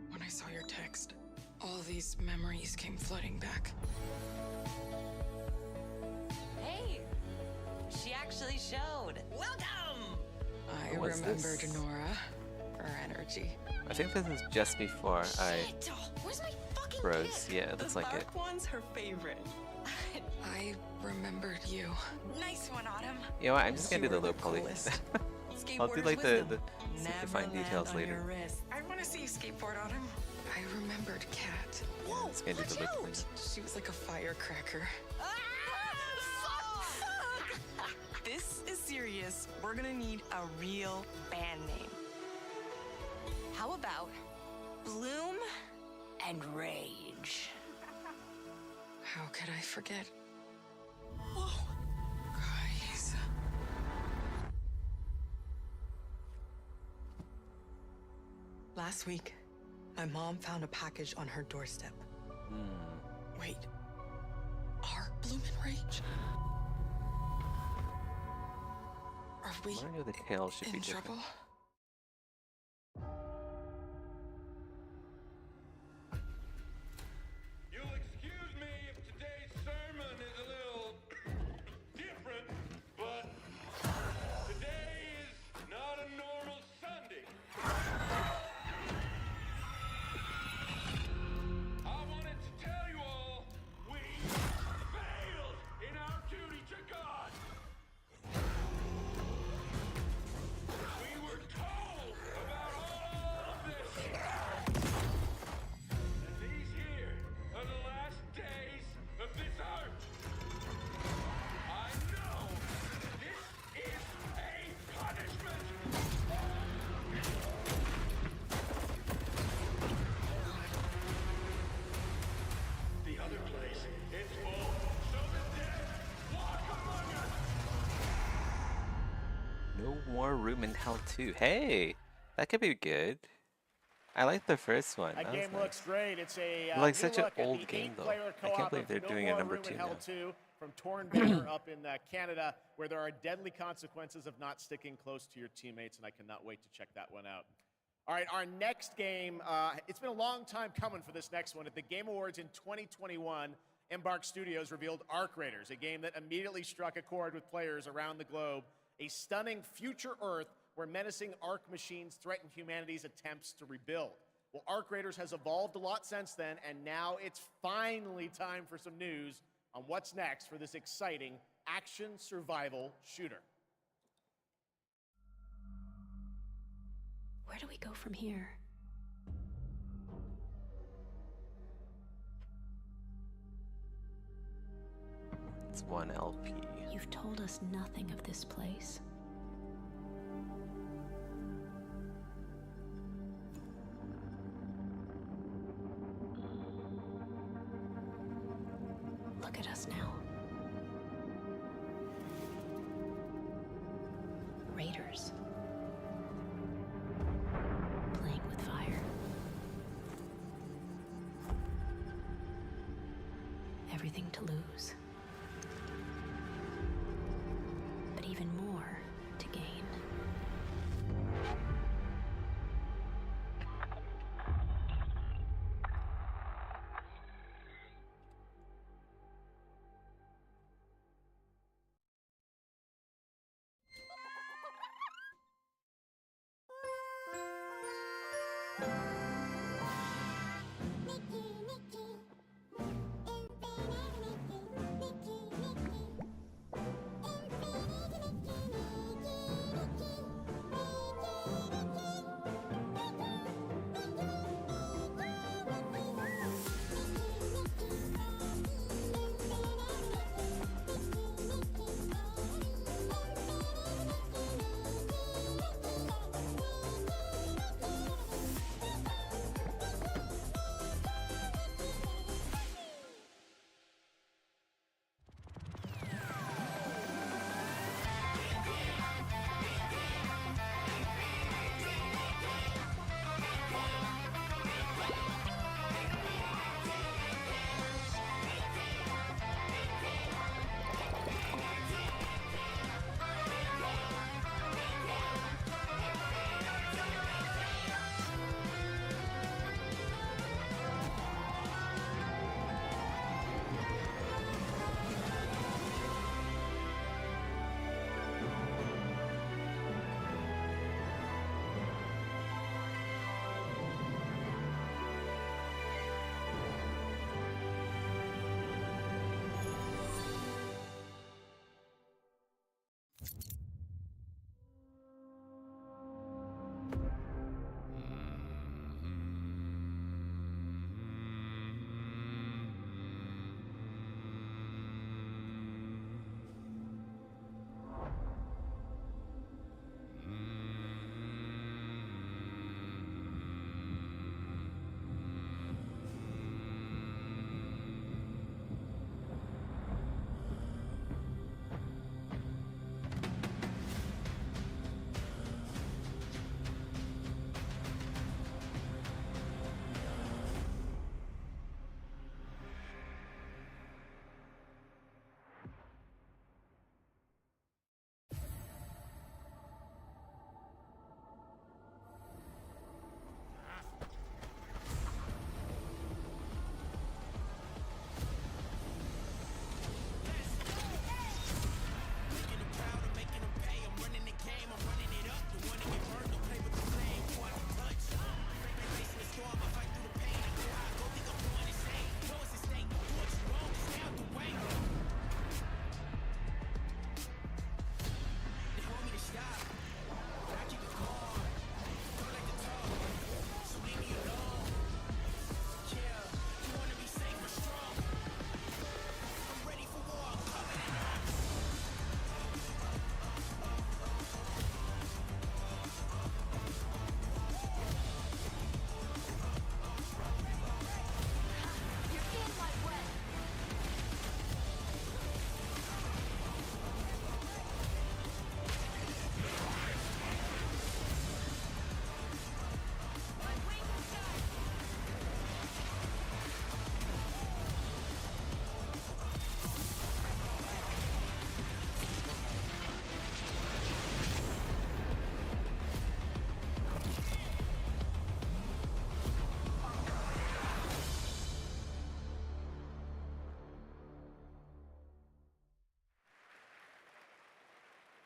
When I saw your text, all these memories came flooding back. Hey, she actually showed. Welcome! I remembered Nora, her energy. I think this is just before I Where's my fucking froze. Yeah, it looks like it. One's her favorite. I remembered you. Nice one, Autumn. You know what? I'm just gonna do the low poly. I'll do like the fine details later. I want to see you skateboard, Autumn. I remembered Kat. Whoa, It's gonna do the low poly. She was like a firecracker. This is serious. We're gonna need a real band name. How about Bloom and Rage? How could I forget? Whoa. Guys. Last week, my mom found a package on her doorstep. Wait. Are Bloom and Rage? Are we I know the tail should be in different. trouble? You'll excuse me if today's sermon is a little different, but today is not a normal Sunday. I wanted to tell you all, we failed in our duty to God. We were No more room in hell 2. Hey, that could be good. I like the first one. That That game was looks nice. great. It's a Like new such an look at old the game though. 8-player I can't co-op believe of they're No doing a More number Room 2 in Hell now. 2 from Torn Banner up in Canada, where there are deadly consequences of not sticking close to your teammates, and I cannot wait to check that one out. All right, our next game, it's been a long time coming for this next one. At the Game Awards in 2021, Embark Studios revealed Arc Raiders, a game that immediately struck a chord with players around the globe. A stunning future Earth where menacing Arc machines threaten humanity's attempts to rebuild. Well, Arc Raiders has evolved a lot since then, and now it's finally time for some news on what's next for this exciting action survival shooter. Where do we go from here? It's 1 LP. You've told us nothing of this place. Look at us now. Raiders. Playing with fire. Everything to lose. But even more to gain.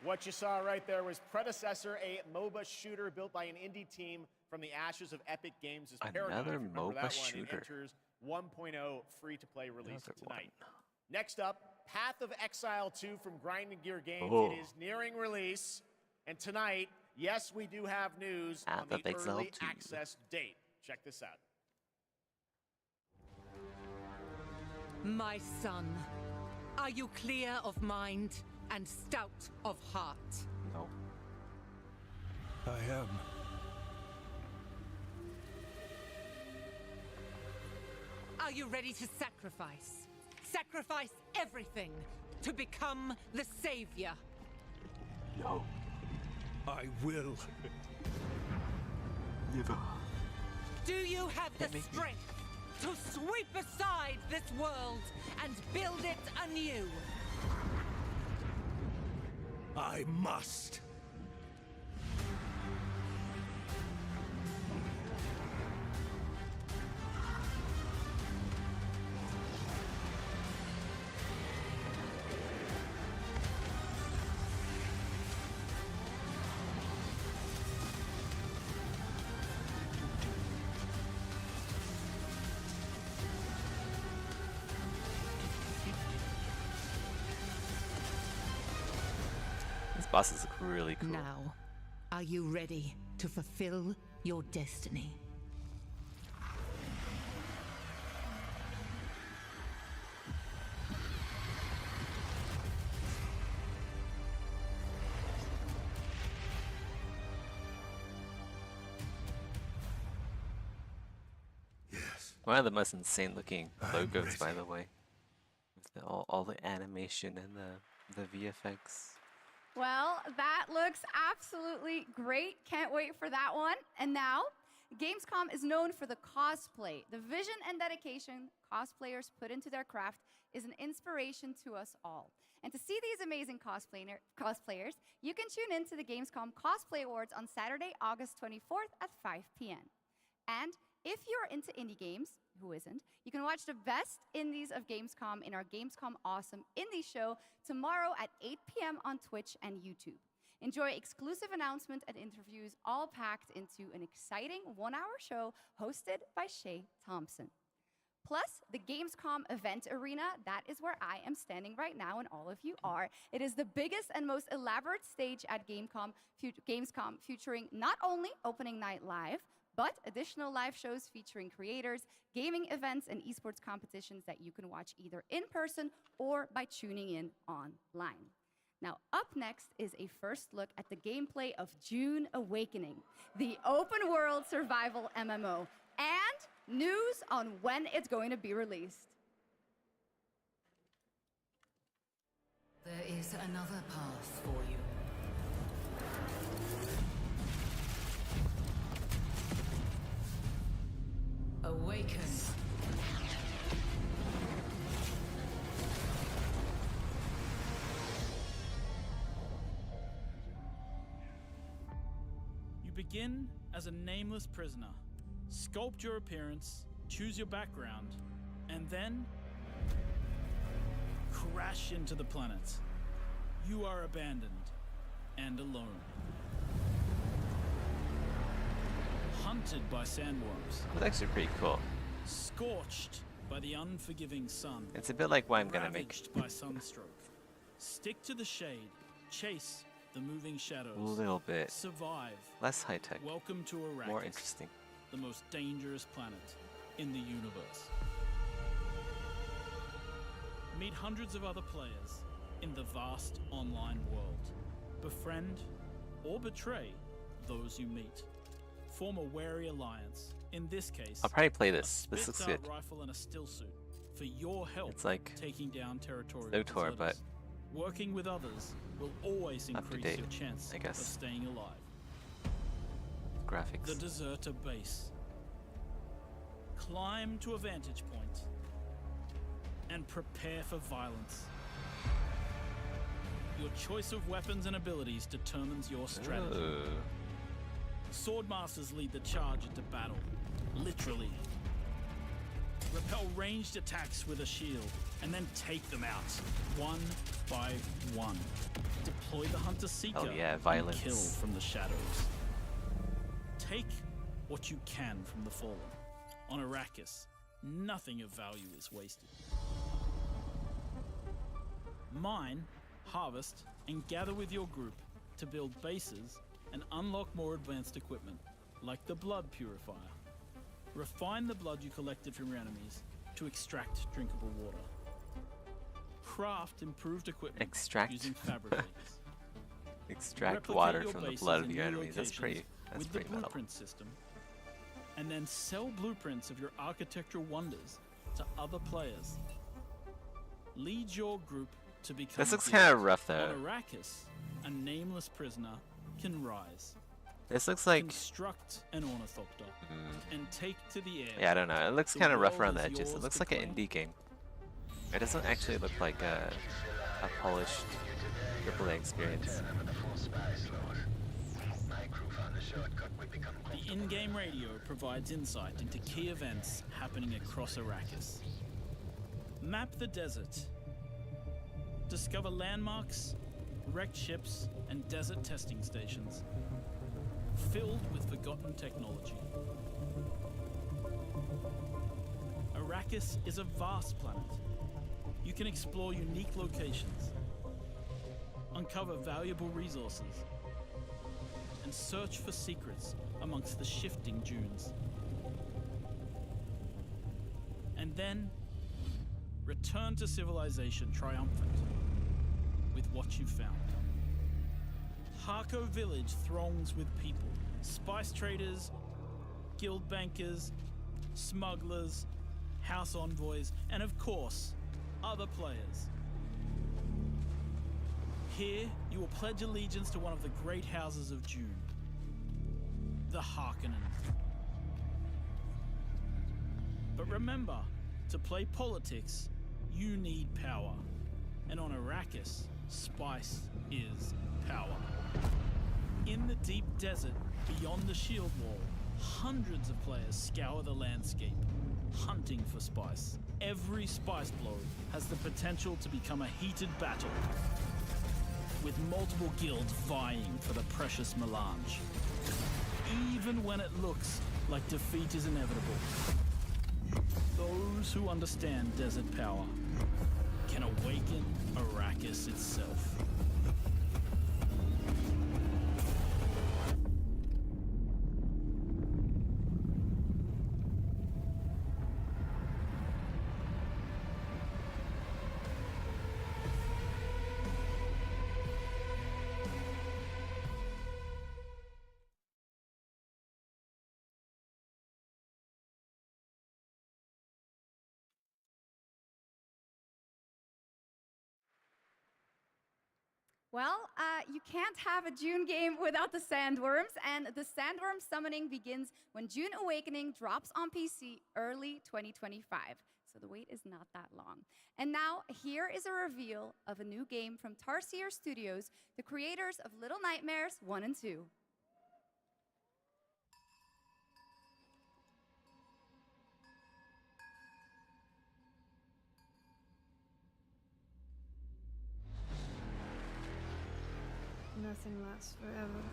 What you saw right there was Predecessor, a MOBA shooter built by an indie team from the ashes of Epic Games' Paradigm. Another If you remember MOBA that one, shooter. It enters 1.0 free-to-play release Another tonight. Next up, Path of Exile 2 from Grinding Gear Games. Oh. It is nearing release. And tonight, yes, we do have news Path on the of Exile early 2. access date. Check this out. My son, are you clear of mind and stout of heart? No. I am. Are you ready to sacrifice? Sacrifice everything to become the savior? No. I will. Never. Do you have the strength to sweep aside this world and build it anew? I must. These bosses look really cool. Now, are you ready to fulfill your destiny? One of the most insane looking logos, by the way. With all the animation and the VFX. Well, that looks absolutely great. Can't wait for that one. And now, Gamescom is known for the cosplay. The vision and dedication cosplayers put into their craft is an inspiration to us all. And to see these amazing cosplayers, you can tune in to the Gamescom Cosplay Awards on Saturday, August 24th at 5 p.m. And if you're into indie games, who isn't, you can watch the best indies of Gamescom in our Gamescom Awesome Indie Show tomorrow at 8 p.m. on Twitch and YouTube. Enjoy exclusive announcements and interviews all packed into an exciting one-hour show hosted by Shay Thompson. Plus, the Gamescom event arena, that is where I am standing right now and all of you are. It is the biggest and most elaborate stage at Gamescom featuring not only Opening Night Live, but additional live shows featuring creators, gaming events, and esports competitions that you can watch either in person or by tuning in online. Now, up next is a first look at the gameplay of June Awakening, the open world survival MMO, and news on when it's going to be released. There is another path for you. Awaken. You begin as a nameless prisoner. Sculpt your appearance, choose your background, and then crash into the planet. You are abandoned and alone. Hunted by sandworms. That's actually pretty cool. Scorched by the unforgiving sun. It's a bit like what I'm gonna make. Ravaged by sunstroke. Stick to the shade. Chase the moving shadows. A little bit Survive. less high tech. Welcome to Arrakis. More interesting. The most dangerous planet in the universe. Meet hundreds of other players in the vast online world. Befriend or betray those you meet. Form a wary alliance. In this case, I'll probably play this. a This looks spit-out good. rifle and a still suit for your help. It's like taking down territorial SWTOR, but deserters. Working with others will always up to increase date, your chance I guess. of staying alive. Graphics. The Deserter Base. Climb to a vantage point and prepare for violence. Your choice of weapons and abilities determines your strategy. Swordmasters lead the charge into battle, literally. Repel ranged attacks with a shield, and then take them out, one by one. Deploy the Hunter Seeker Oh yeah, and violence. kill from the shadows. Take what you can from the Fallen. On Arrakis, nothing of value is wasted. Mine, harvest, and gather with your group to build bases and unlock more advanced equipment, like the Blood Purifier. Refine the blood you collected from your enemies to extract drinkable water. Craft improved equipment Extract. using fabricators. Extract Replicate water your from the bases blood of in your new enemies. That's locations pretty with the metal. blueprint system, and then sell blueprints of your architectural wonders to other players. Lead your group to become. This looks a kinda guild. rough, though. On Arrakis, a nameless prisoner can rise. This looks like Construct an ornithopter and take to the air. yeah, I don't know. It looks The kind of rough world around the is edges. It yours looks to like an claim. indie game. It doesn't actually look like a polished AAA experience. The in-game radio provides insight into key events happening across Arrakis. Map the desert. Discover landmarks, wrecked ships, and desert testing stations filled with forgotten technology. Arrakis is a vast planet. You can explore unique locations, uncover valuable resources, and search for secrets amongst the shifting dunes. And then, return to civilization triumphant with what you found. Harko Village throngs with people, spice traders, guild bankers, smugglers, house envoys, and of course, other players. Here, you will pledge allegiance to one of the great houses of Dune, the Harkonnen. But remember, to play politics, you need power. And on Arrakis, spice is power. In the deep desert beyond the shield wall, hundreds of players scour the landscape, hunting for spice. Every spice blow has the potential to become a heated battle, with multiple guilds vying for the precious melange. Even when it looks like defeat is inevitable, those who understand desert power can awaken Arrakis itself. Well, you can't have a Dune game without the Sandworms, and the Sandworm summoning begins when Dune Awakening drops on PC early 2025. So the wait is not that long. And now, here is a reveal of a new game from Tarsier Studios, the creators of Little Nightmares 1 and 2. Nothing lasts forever.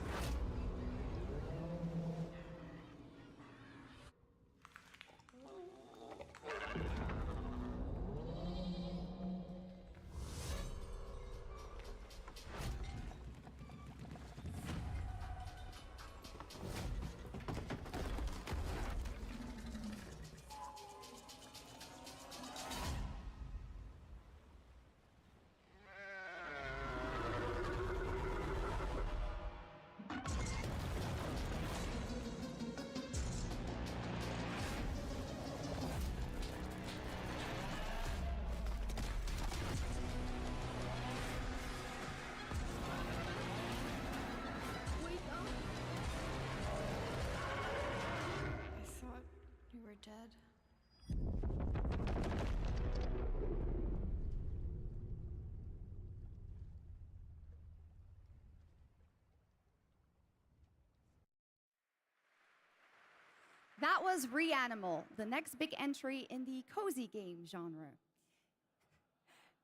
That was Reanimal, the next big entry in the cozy game genre.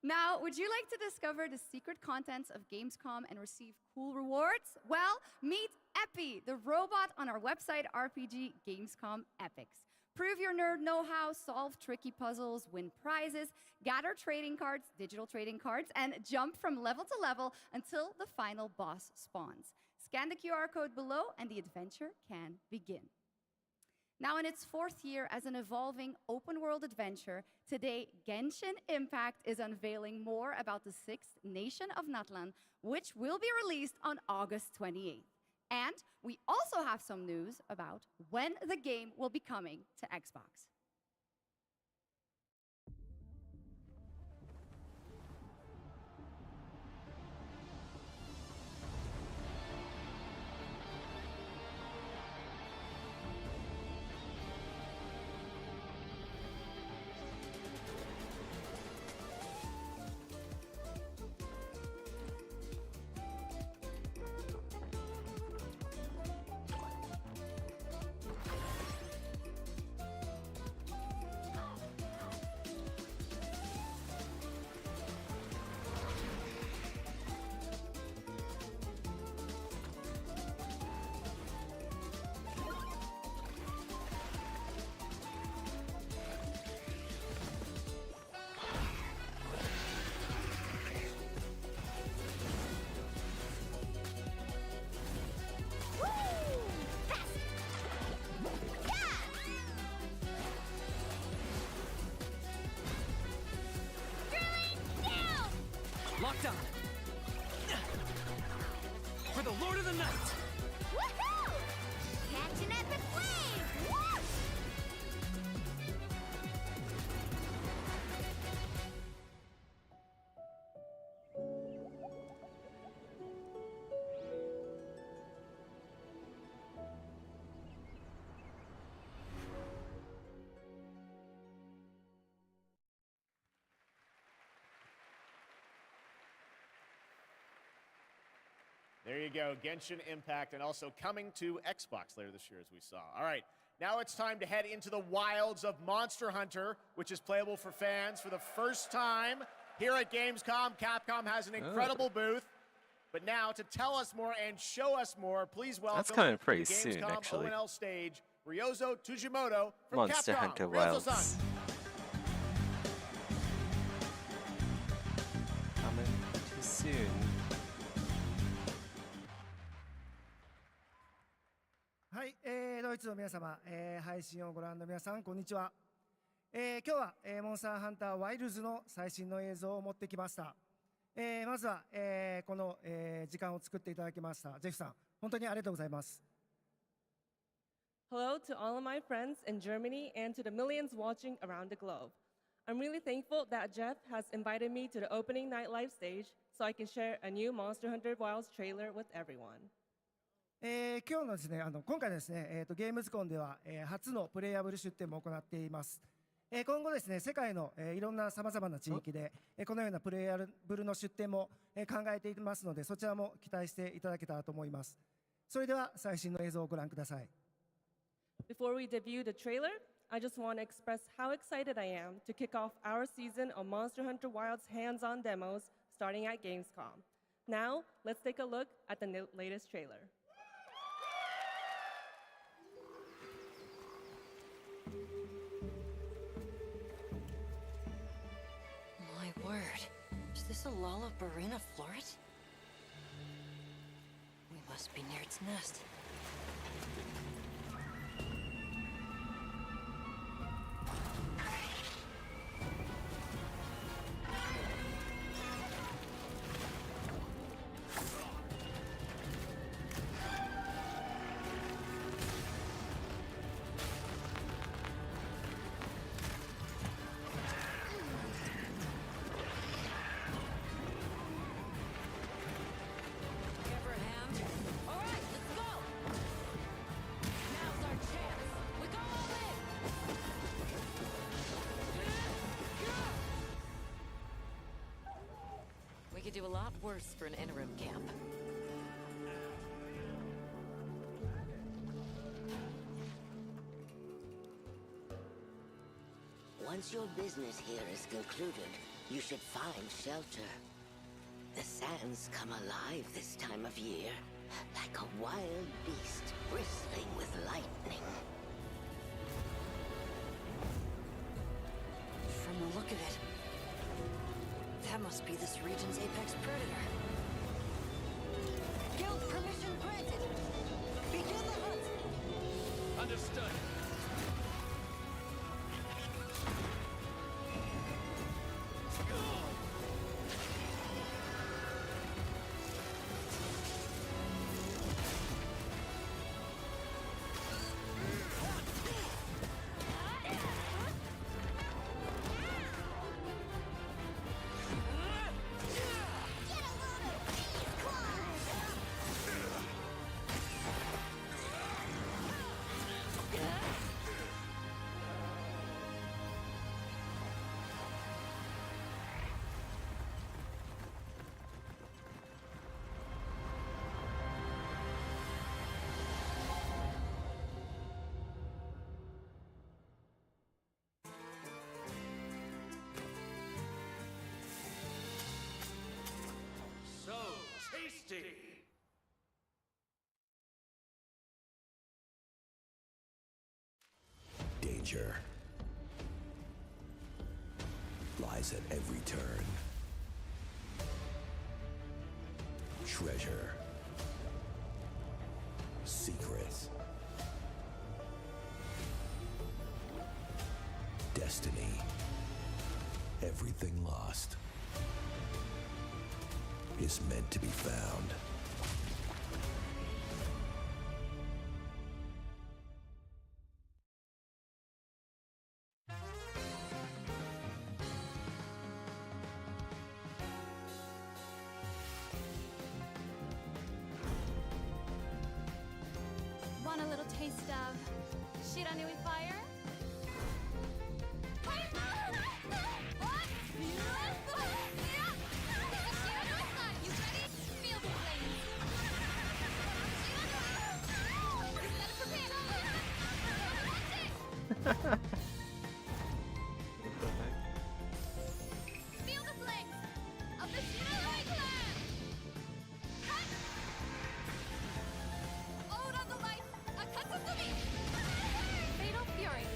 Now, would you like to discover the secret contents of Gamescom and receive cool rewards? Well, meet Epi, the robot on our website RPG Gamescom Epics. Prove your nerd know-how, solve tricky puzzles, win prizes, gather trading cards, digital trading cards, and jump from level to level until the final boss spawns. Scan the QR code below and the adventure can begin. Now, in its 4th year as an evolving open-world adventure, today Genshin Impact is unveiling more about the 6th Nation of Natlan, which will be released on August 28th. And we also have some news about when the game will be coming to Xbox. Locked on. For the Lord of the Night. Woohoo! Catch an epic wave! Whoosh! There you go, Genshin Impact, and also coming to Xbox later this year, as we saw. All right, now it's time to head into the wilds of Monster Hunter, which is playable for fans for the first time here at Gamescom. Capcom has an incredible booth. But now, to tell us more and show us more, please welcome That's coming pretty to the soon, Gamescom actually. ONL stage, Ryozo Tujimoto from Monster Capcom. Hunter Ryozo-san. Wilds. Coming too soon. はい、ドイツの皆様、配信をご覧の皆さん、こんにちは。今日は、モンスターハンターワイルズの最新の映像を持ってきました。まずは、この、時間を作っていただきましたジェフさん、本当にありがとうございます。Hello to all of my friends in Germany and to the millions watching around the globe. I'm really thankful that Jeff has invited me to the opening night live stage so I can share a new Monster Hunter Wilds trailer with everyone. 今日のですね、今回ですね、ゲームズコンでは、初のプレイヤブル出展も行っています。今後ですね、世界の、いろんなさまざまな地域で、このようなプレイヤブルの出展も、考えていますので、そちらも期待していただけたらと思います。それでは最新の映像をご覧ください。Before we debut the trailer, I just want to express how excited I am to kick off our season of Monster Hunter Wilds hands-on demos starting at Gamescom. Now, let's take a look at the latest trailer. My word. Is this a Lollabarina floret? We must be near its nest. We could do a lot worse for an interim camp. Once your business here is concluded, you should find shelter. The sands come alive this time of year, like a wild beast bristling with lightning. From the look of it, that must be this region's apex predator. Guild permission granted. Begin the hunt. Understood. Tasty! Danger lies at every turn. Treasure. Secret. Destiny. Everything lost is meant to be found. Want a little taste of Shiranui fire? Feel the flames of the Shiranui clan! Ode on the life, Akatsumi! Fatal Fury,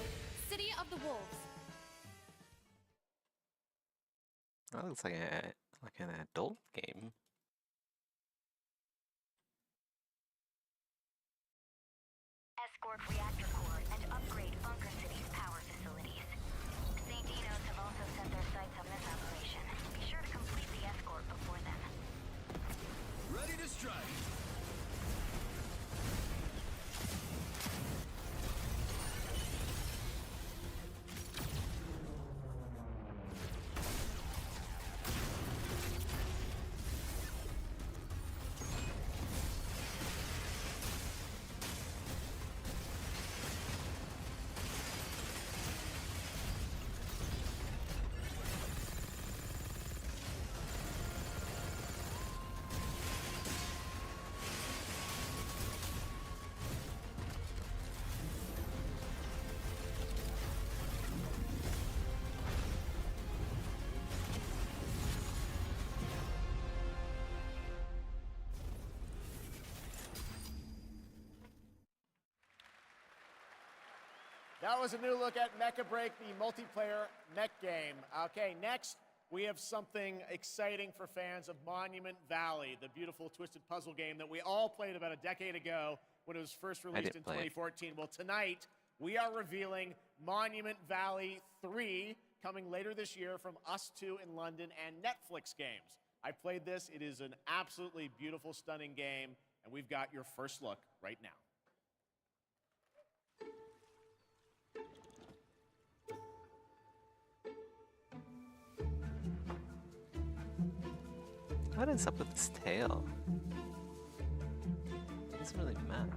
City of the Wolves. That looks like an adult game. Escort reactor core and upgrade Bunker City's power facilities. St. Dino's have also set their sights on this operation. Be sure to complete the escort before then. Ready to strike! That was a new look at Mecha Break, the multiplayer mech game. Okay, next we have something exciting for fans of Monument Valley, the beautiful twisted puzzle game that we all played about a decade ago when it was first released in 2014. Well, tonight we are revealing Monument Valley 3 coming later this year from Us2 in London and Netflix Games. I played this. It is an absolutely beautiful, stunning game, and we've got your first look right now. What is up with this tail? It doesn't really match.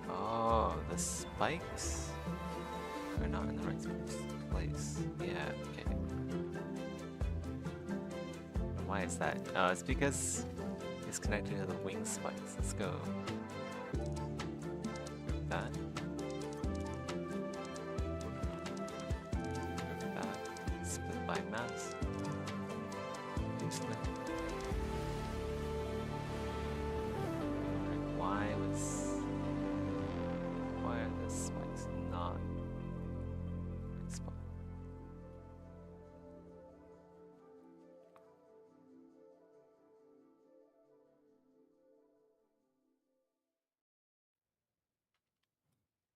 Oh, the spikes are not in the right place. Yeah, okay. Why is that? Oh, it's because it's connected to the wing spikes. Let's go. by mouse. Useless. Why are the spikes not right spot?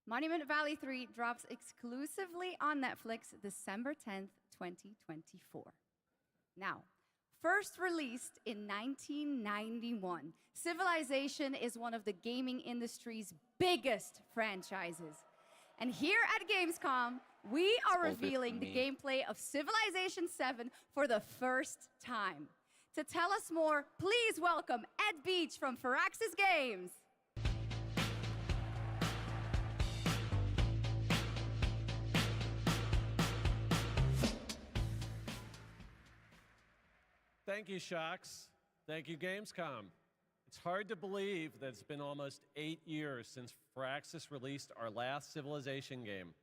Monument Valley 3 drops exclusively on Netflix December 10th, 2024. Now, first released in 1991, Civilization is one of the gaming industry's biggest franchises. And here at Gamescom, we are revealing the gameplay of Civilization 7 for the first time. To tell us more, please welcome Ed Beach from Firaxis Games. Thank you, Shox. Thank you, Gamescom. It's hard to believe that it's been almost 8 years since Firaxis released our last Civilization game.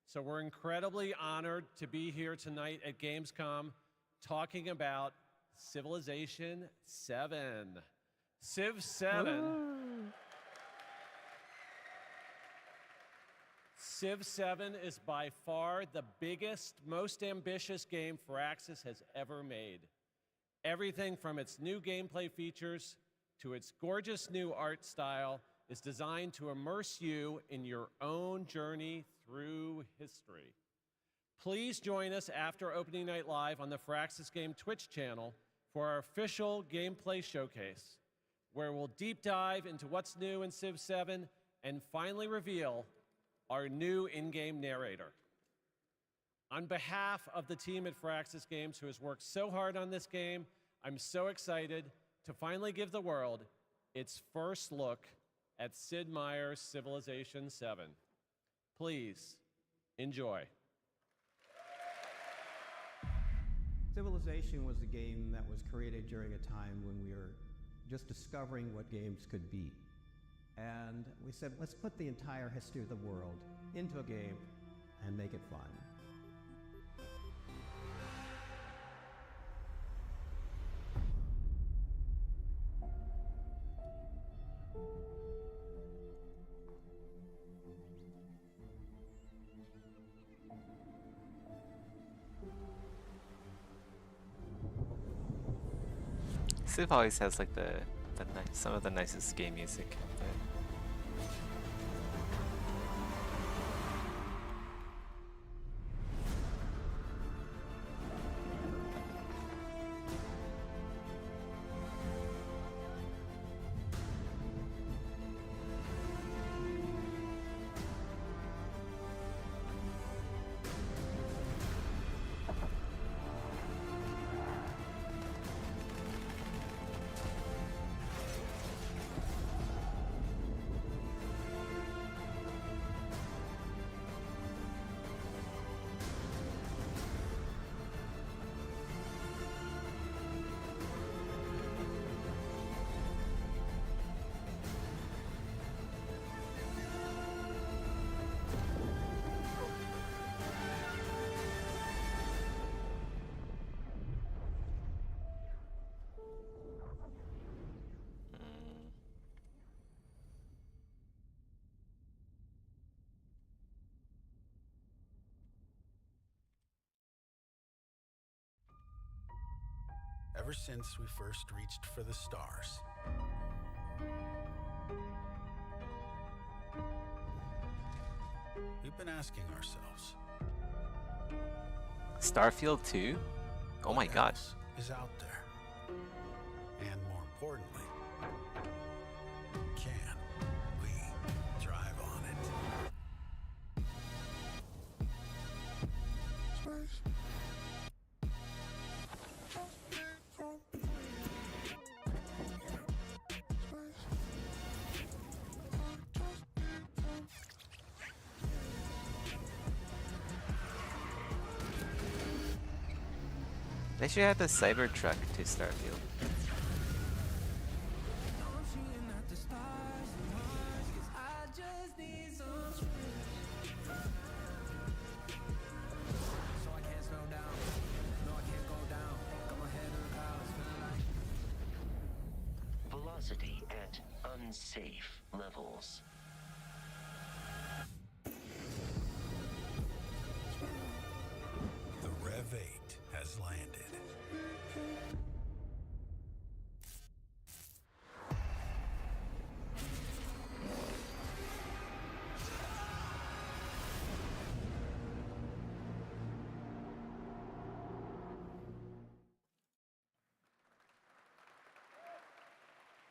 So we're incredibly honored to be here tonight at Gamescom talking about Civilization 7. Civ 7. Civ 7 is by far the biggest, most ambitious game Firaxis has ever made. Everything from its new gameplay features to its gorgeous new art style is designed to immerse you in your own journey through history. Please join us after Opening Night Live on the Firaxis Game Twitch channel for our official gameplay showcase, where we'll deep dive into what's new in Civ 7 and finally reveal our new in-game narrator. On behalf of the team at Firaxis Games who has worked so hard on this game, I'm so excited to finally give the world its first look at Sid Meier's Civilization 7. Please, enjoy. Civilization was a game that was created during a time when we were just discovering what games could be. And we said, let's put the entire history of the world into a game and make it fun. Civ always has like some of the nicest game music. Ever since we first reached for the stars, we've been asking ourselves, Starfield 2? Oh my god. Is out there? And more importantly, can we drive on it? Space. They should add the Cybertruck to Starfield. unsafe levels. The Rev 8 has landed.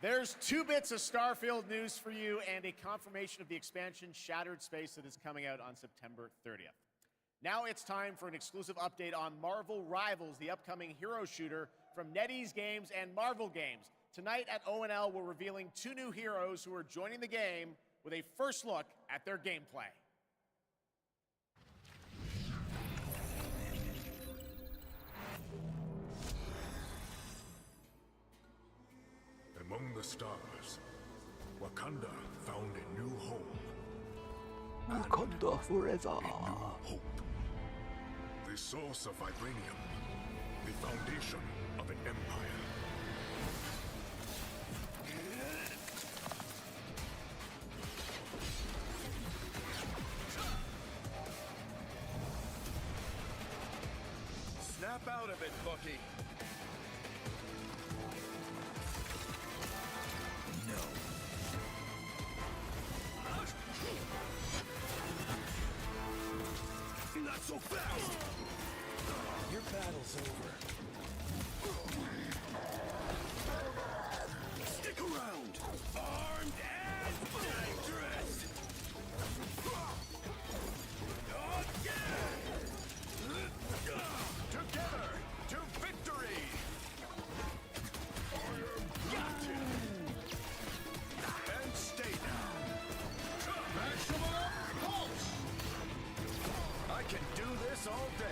There's 2 bits of Starfield news for you and a confirmation of the expansion Shattered Space that is coming out on September 30th. Now it's time for an exclusive update on Marvel Rivals, the upcoming hero shooter from NetEase Games and Marvel Games. Tonight at ONL, we're revealing 2 new heroes who are joining the game with a first look at their gameplay. Among the stars, Wakanda found a new home. Wakanda forever. A new hope. The source of vibranium. The foundation of an empire. Snap out of it, Bucky. Not so fast! Your battle's over. Stick around! Armed and dangerous! Together to victory! Got to! And stay now. Maximum pulse! I can do this all day.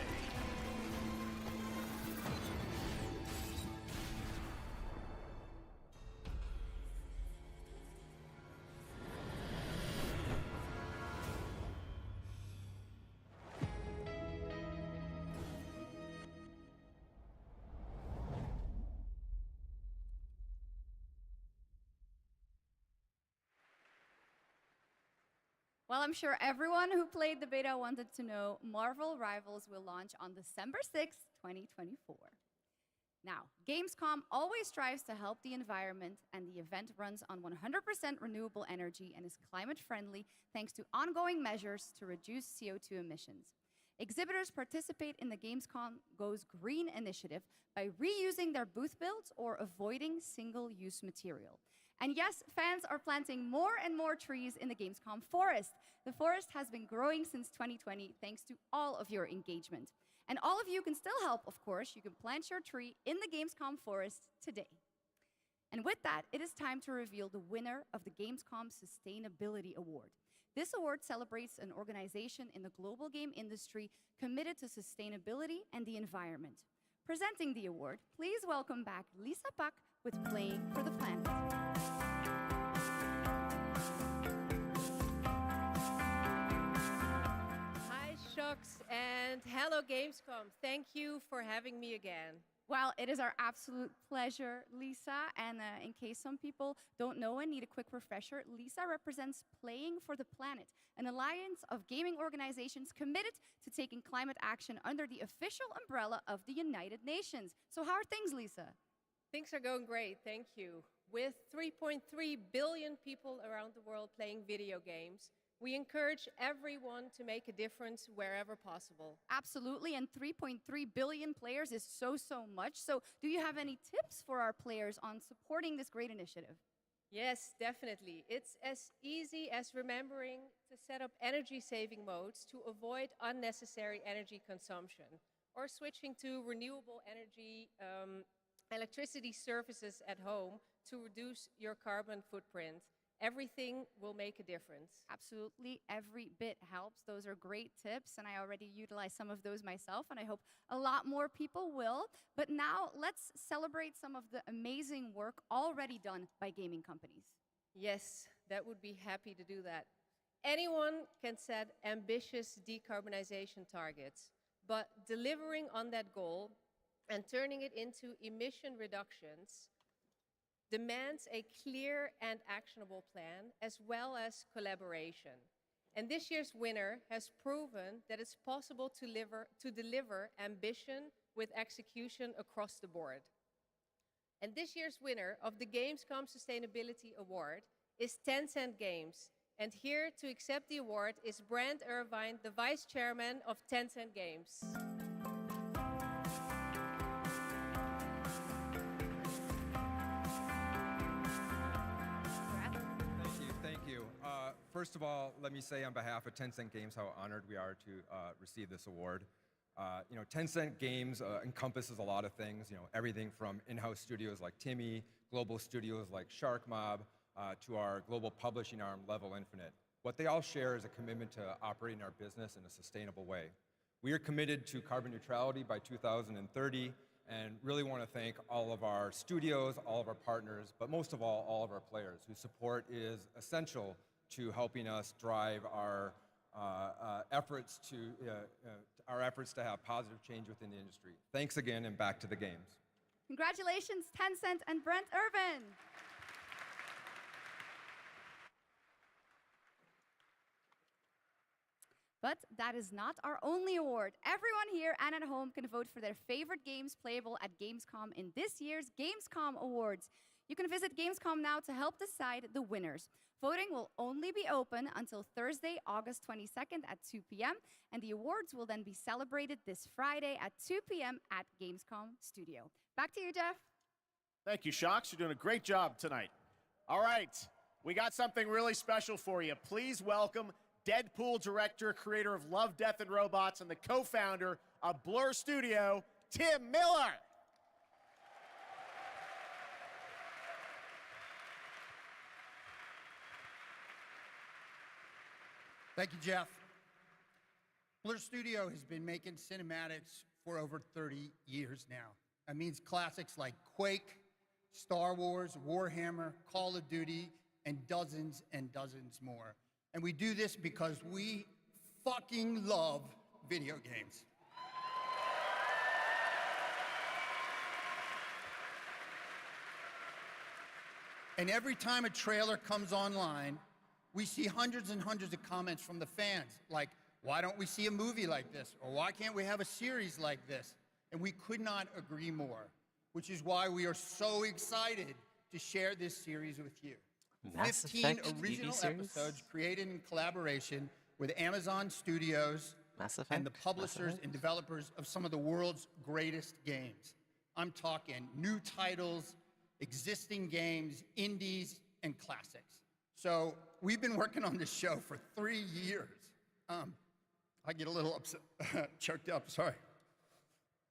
Well, I'm sure everyone who played the beta wanted to know Marvel Rivals will launch on December 6th, 2024. Now, Gamescom always strives to help the environment, and the event runs on 100% renewable energy and is climate friendly thanks to ongoing measures to reduce CO2 emissions. Exhibitors participate in the Gamescom Goes Green initiative by reusing their booth builds or avoiding single-use material. And yes, fans are planting more and more trees in the Gamescom forest. The forest has been growing since 2020 thanks to all of your engagement. And all of you can still help, of course. You can plant your tree in the Gamescom forest today. And with that, it is time to reveal the winner of the Gamescom Sustainability Award. This award celebrates an organization in the global game industry committed to sustainability and the environment. Presenting the award, please welcome back Lisa Puck with Playing for the Planet. Hi, Shux, and hello, Gamescom. Thank you for having me again. Well, it is our absolute pleasure, Lisa. And in case some people don't know and need a quick refresher, Lisa represents Playing for the Planet, an alliance of gaming organizations committed to taking climate action under the official umbrella of the United Nations. So how are things, Lisa? Things are going great, thank you. With 3.3 billion people around the world playing video games, we encourage everyone to make a difference wherever possible. Absolutely, and 3.3 billion players is so much. So do you have any tips for our players on supporting this great initiative? Yes, definitely. It's as easy as remembering to set up energy-saving modes to avoid unnecessary energy consumption, or switching to renewable energy electricity services at home to reduce your carbon footprint. Everything will make a difference. Absolutely, every bit helps. Those are great tips, and I already utilize some of those myself, and I hope a lot more people will. But now let's celebrate some of the amazing work already done by gaming companies. Yes, that would be happy to do that. Anyone can set ambitious decarbonization targets, but delivering on that goal and turning it into emission reductions demands a clear and actionable plan, as well as collaboration. And this year's winner has proven that it's possible to deliver ambition with execution across the board. And this year's winner of the Gamescom Sustainability Award is Tencent Games. And here to accept the award is Brand Irvine, the Vice Chairman of Tencent Games. Thank you. First of all, let me say on behalf of Tencent Games how honored we are to receive this award. Tencent Games encompasses a lot of things, everything from in-house studios like Timmy, global studios like Shark Mob, to our global publishing arm, Level Infinite. What they all share is a commitment to operating our business in a sustainable way. We are committed to carbon neutrality by 2030 and really want to thank all of our studios, all of our partners, but most of all of our players whose support is essential to helping us drive our efforts to have positive change within the industry. Thanks again, and back to the games. Congratulations, Tencent and Brent Irvin. But that is not our only award. Everyone here and at home can vote for their favorite games playable at Gamescom in this year's Gamescom Awards. You can visit Gamescom now to help decide the winners. Voting will only be open until Thursday, August 22nd at 2 p.m. And the awards will then be celebrated this Friday at 2 p.m. at Gamescom Studio. Back to you, Jeff. Thank you, Shocks. You're doing a great job tonight. All right, we got something really special for you. Please welcome Deadpool director, creator of Love, Death, and Robots, and the co-founder of Blur Studio, Tim Miller. Thank you, Jeff. Blur Studio has been making cinematics for over 30 years now. That means classics like Quake, Star Wars, Warhammer, Call of Duty, and dozens more. And we do this because we fucking love video games. And every time a trailer comes online, we see hundreds and hundreds of comments from the fans, like, why don't we see a movie like this? Or why can't we have a series like this? And we could not agree more, which is why we are so excited to share this series with you. Mass 15 Effect original TV series? episodes created in collaboration with Amazon Studios Mass Effect? and the publishers and developers of some of the world's greatest games. I'm talking new titles, existing games, indies, and classics. So we've been working on this show for 3 years. I get a little upset, choked up, sorry.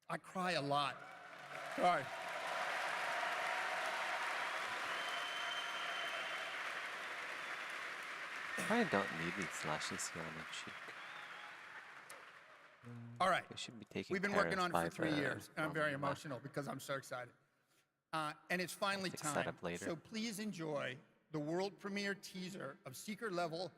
I cry a lot. Sorry. I don't need these lashes here on my cheek. All right. They should be taken We've been care working of on it by for 3 the years, and I'm very Roman emotional because I'm so excited. And it's finally fix that time. up later. So please enjoy the world premiere teaser of Seeker Level.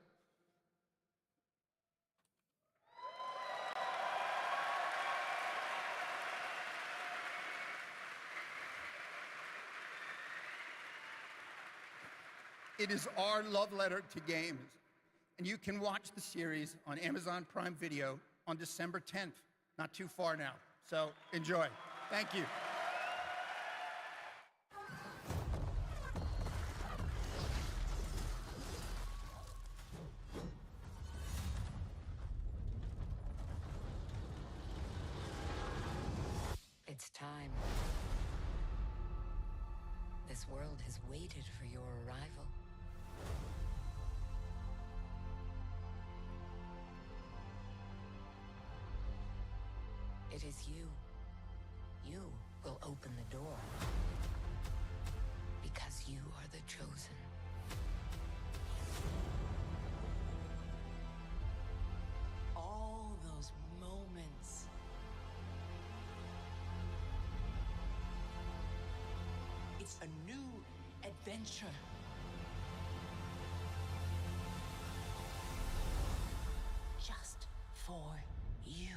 It is our love letter to games, and you can watch the series on Amazon Prime Video on December 10th. Not too far now, so enjoy. Thank you. It's time. This world has waited for your arrival. It is you. You will open the door. Because you are the chosen. All those moments. It's a new adventure. Just for you.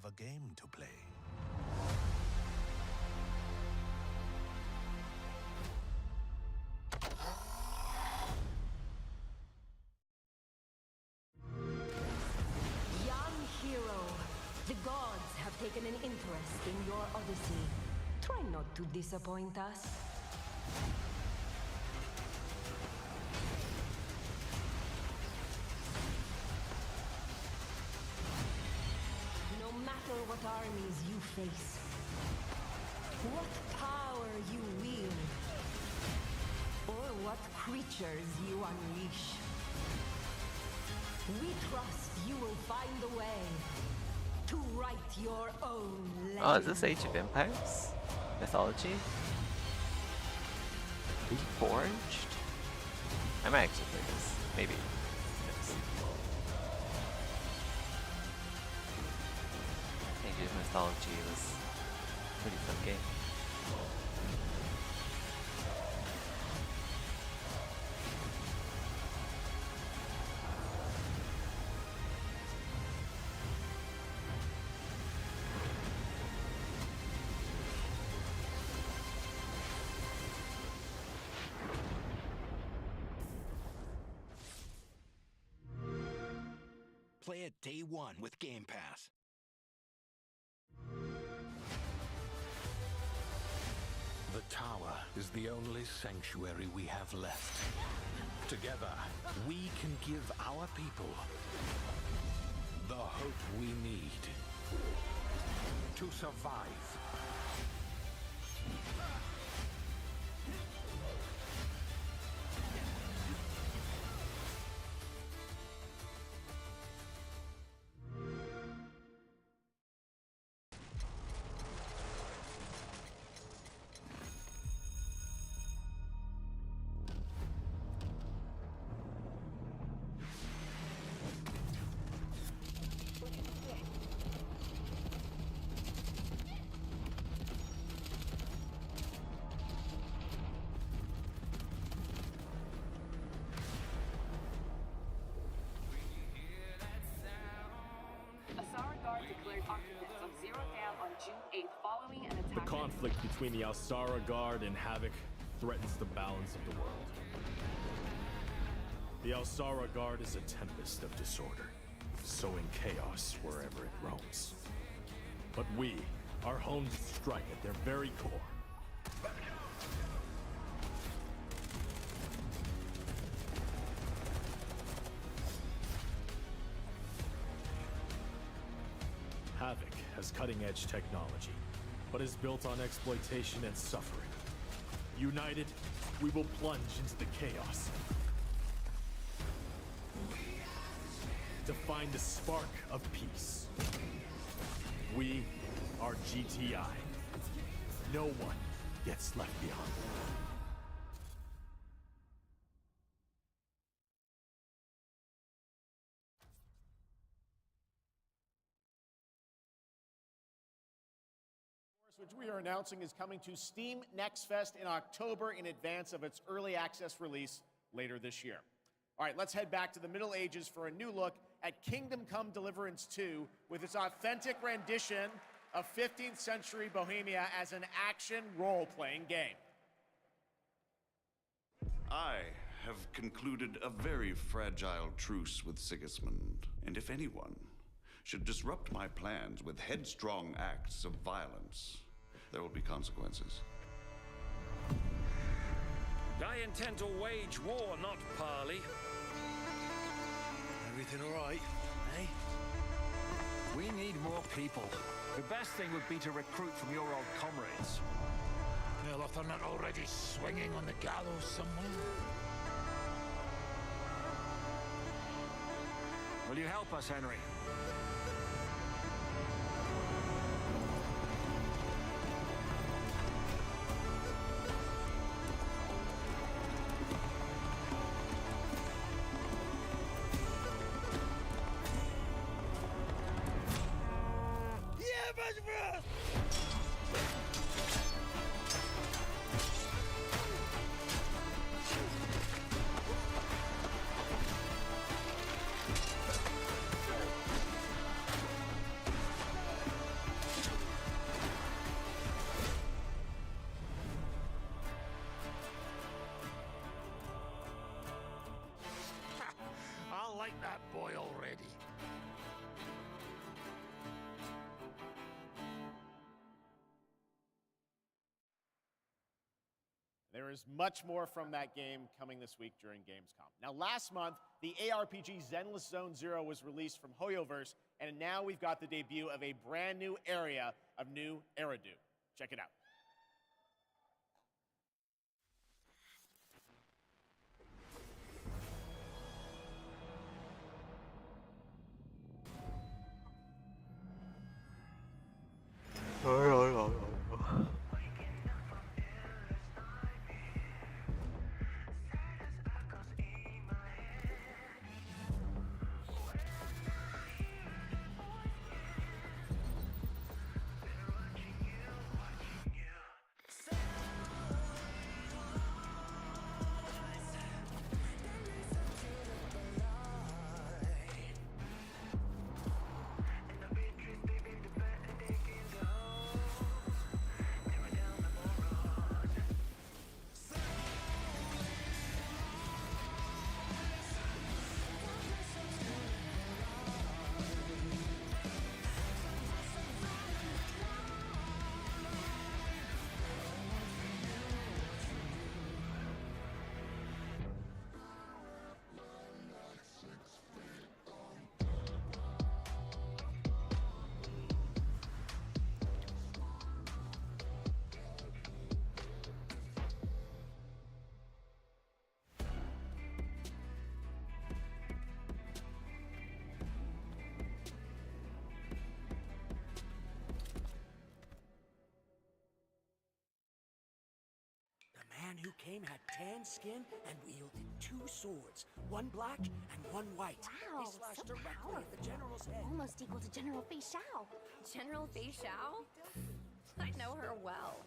a game to play. Young hero, the gods have taken an interest in your odyssey. Try not to disappoint us. No matter what armies you face, what power you wield, or what creatures you unleash, we trust you will find a way to write your own legend. Oh, is this Age of Empires? Mythology? Reforged? I might actually play this. Maybe. Yes. Age of Mythology was a pretty fun game. Play it day one with Game Pass. The tower is the only sanctuary we have left. Together, we can give our people the hope we need to survive. The conflict between the Alsara Guard and Havoc threatens the balance of the world. The Alsara Guard is a tempest of disorder, sowing chaos wherever it roams. But we are home to strike at their very core. Havoc has cutting-edge technology, but is built on exploitation and suffering. United, we will plunge into the chaos to find a spark of peace. We are GTI. No one gets left behind. Which we are announcing is coming to Steam Next Fest in October in advance of its early access release later this year. All right, let's head back to the Middle Ages for a new look at Kingdom Come Deliverance 2 with its authentic rendition of 15th century Bohemia as an action role-playing game. I have concluded a very fragile truce with Sigismund, and if anyone should disrupt my plans with headstrong acts of violence, there will be consequences. I intend to wage war, not parley. Everything all right, eh? We need more people. The best thing would be to recruit from your old comrades. Well, if they're not already swinging on the gallows somewhere. Will you help us, Henry? There is much more from that game coming this week during Gamescom. Now, last month, the ARPG Zenless Zone Zero was released from HoYoverse, and now we've got the debut of a brand new area of New Eridu. Check it out. The man who came had tan skin and wielded 2 swords, one black and one white. Wow, They slashed so directly at the general's head. Almost equal to General Fei Xiao. General Fei Xiao? I know her well.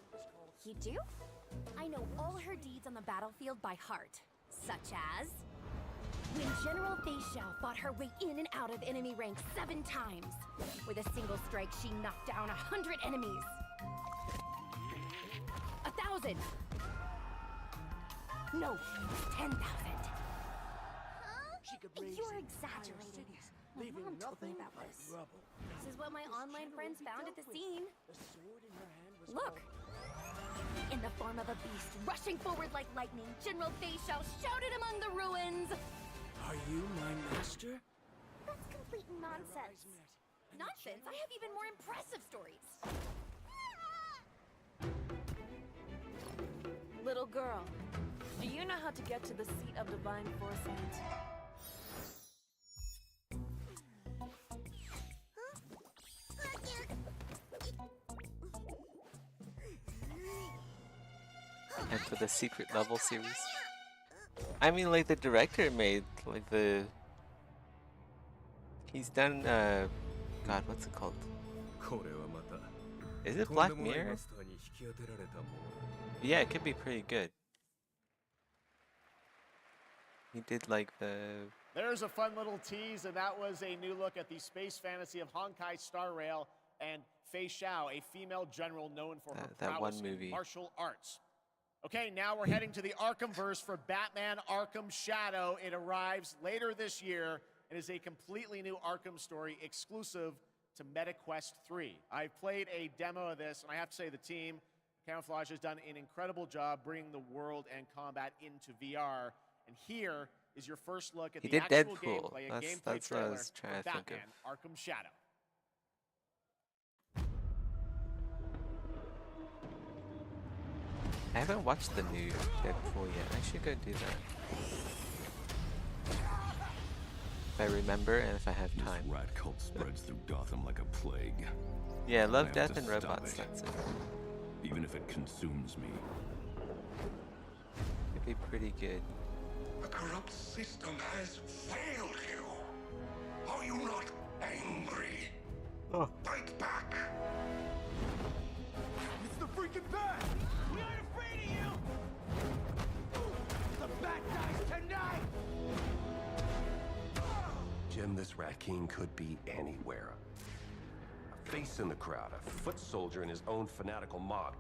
You do? I know all her deeds on the battlefield by heart. Such as... when General Fei Xiao fought her way in and out of enemy ranks 7 times. With a single strike, she knocked down 100 enemies. 1,000! No, 10,000. She could raise You're entire exaggerating. cities, My leaving mom told me nothing about but this. rubble. This is what my online friends found at the scene. The sword in her hand was Look! In the form of a beast, rushing forward like lightning, General Fei Xiao shouted among the ruins! Are you my master? That's complete nonsense. Nonsense? I have even more impressive stories. Little girl, do you know how to get to the seat of divine foresight? And for the secret level series. I mean, like the director made like the. He's done. God, what's it called? Is it Black Mirror? Yeah, it could be pretty good. He did like the. There's a fun little tease, and that was a new look at the space fantasy of Honkai Star Rail and Fei Xiao, a female general known for her that prowess one movie. in martial arts. Okay, now we're heading to the Arkhamverse for Batman Arkham Shadow. It arrives later this year. It is a completely new Arkham story exclusive to MetaQuest 3. I've played a demo of this, and I have to say the team, Camouflage, has done an incredible job bringing the world and combat into VR. And here is your first look at He the did actual Deadpool. gameplay, a That's gameplay what I trailer was trying for to think of. Batman Arkham Shadow. I haven't watched the new Deadpool yet. I should go do that. If I remember and if I have time. This rat cult spreads through Gotham like a plague. Yeah, Love, I have Death, to and stop Robots. it. That's it. Even if it consumes me. It'd be pretty good. The corrupt system has failed you. Are you not angry? Oh. Fight back. It's the freaking bat! We aren't afraid of you! The bat dies tonight! Jim, this Rat King could be anywhere. A face in the crowd, a foot soldier in his own fanatical mob.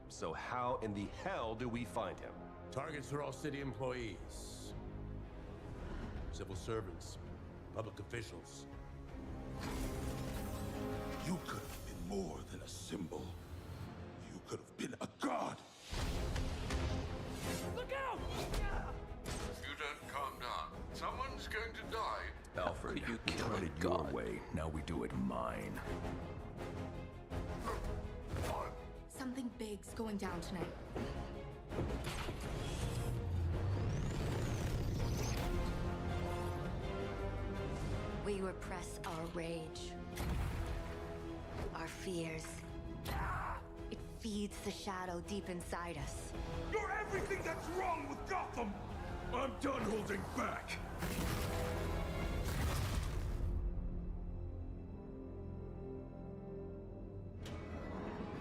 So how in the hell do we find him? Targets are all city employees, civil servants, public officials. You could have been more than a symbol. You could have been a god. suffered. You We kill tried a it your god. way, now we do it mine. Something big's going down tonight. We repress our rage, our fears. It feeds the shadow deep inside us. You're everything that's wrong with Gotham! I'm done holding back!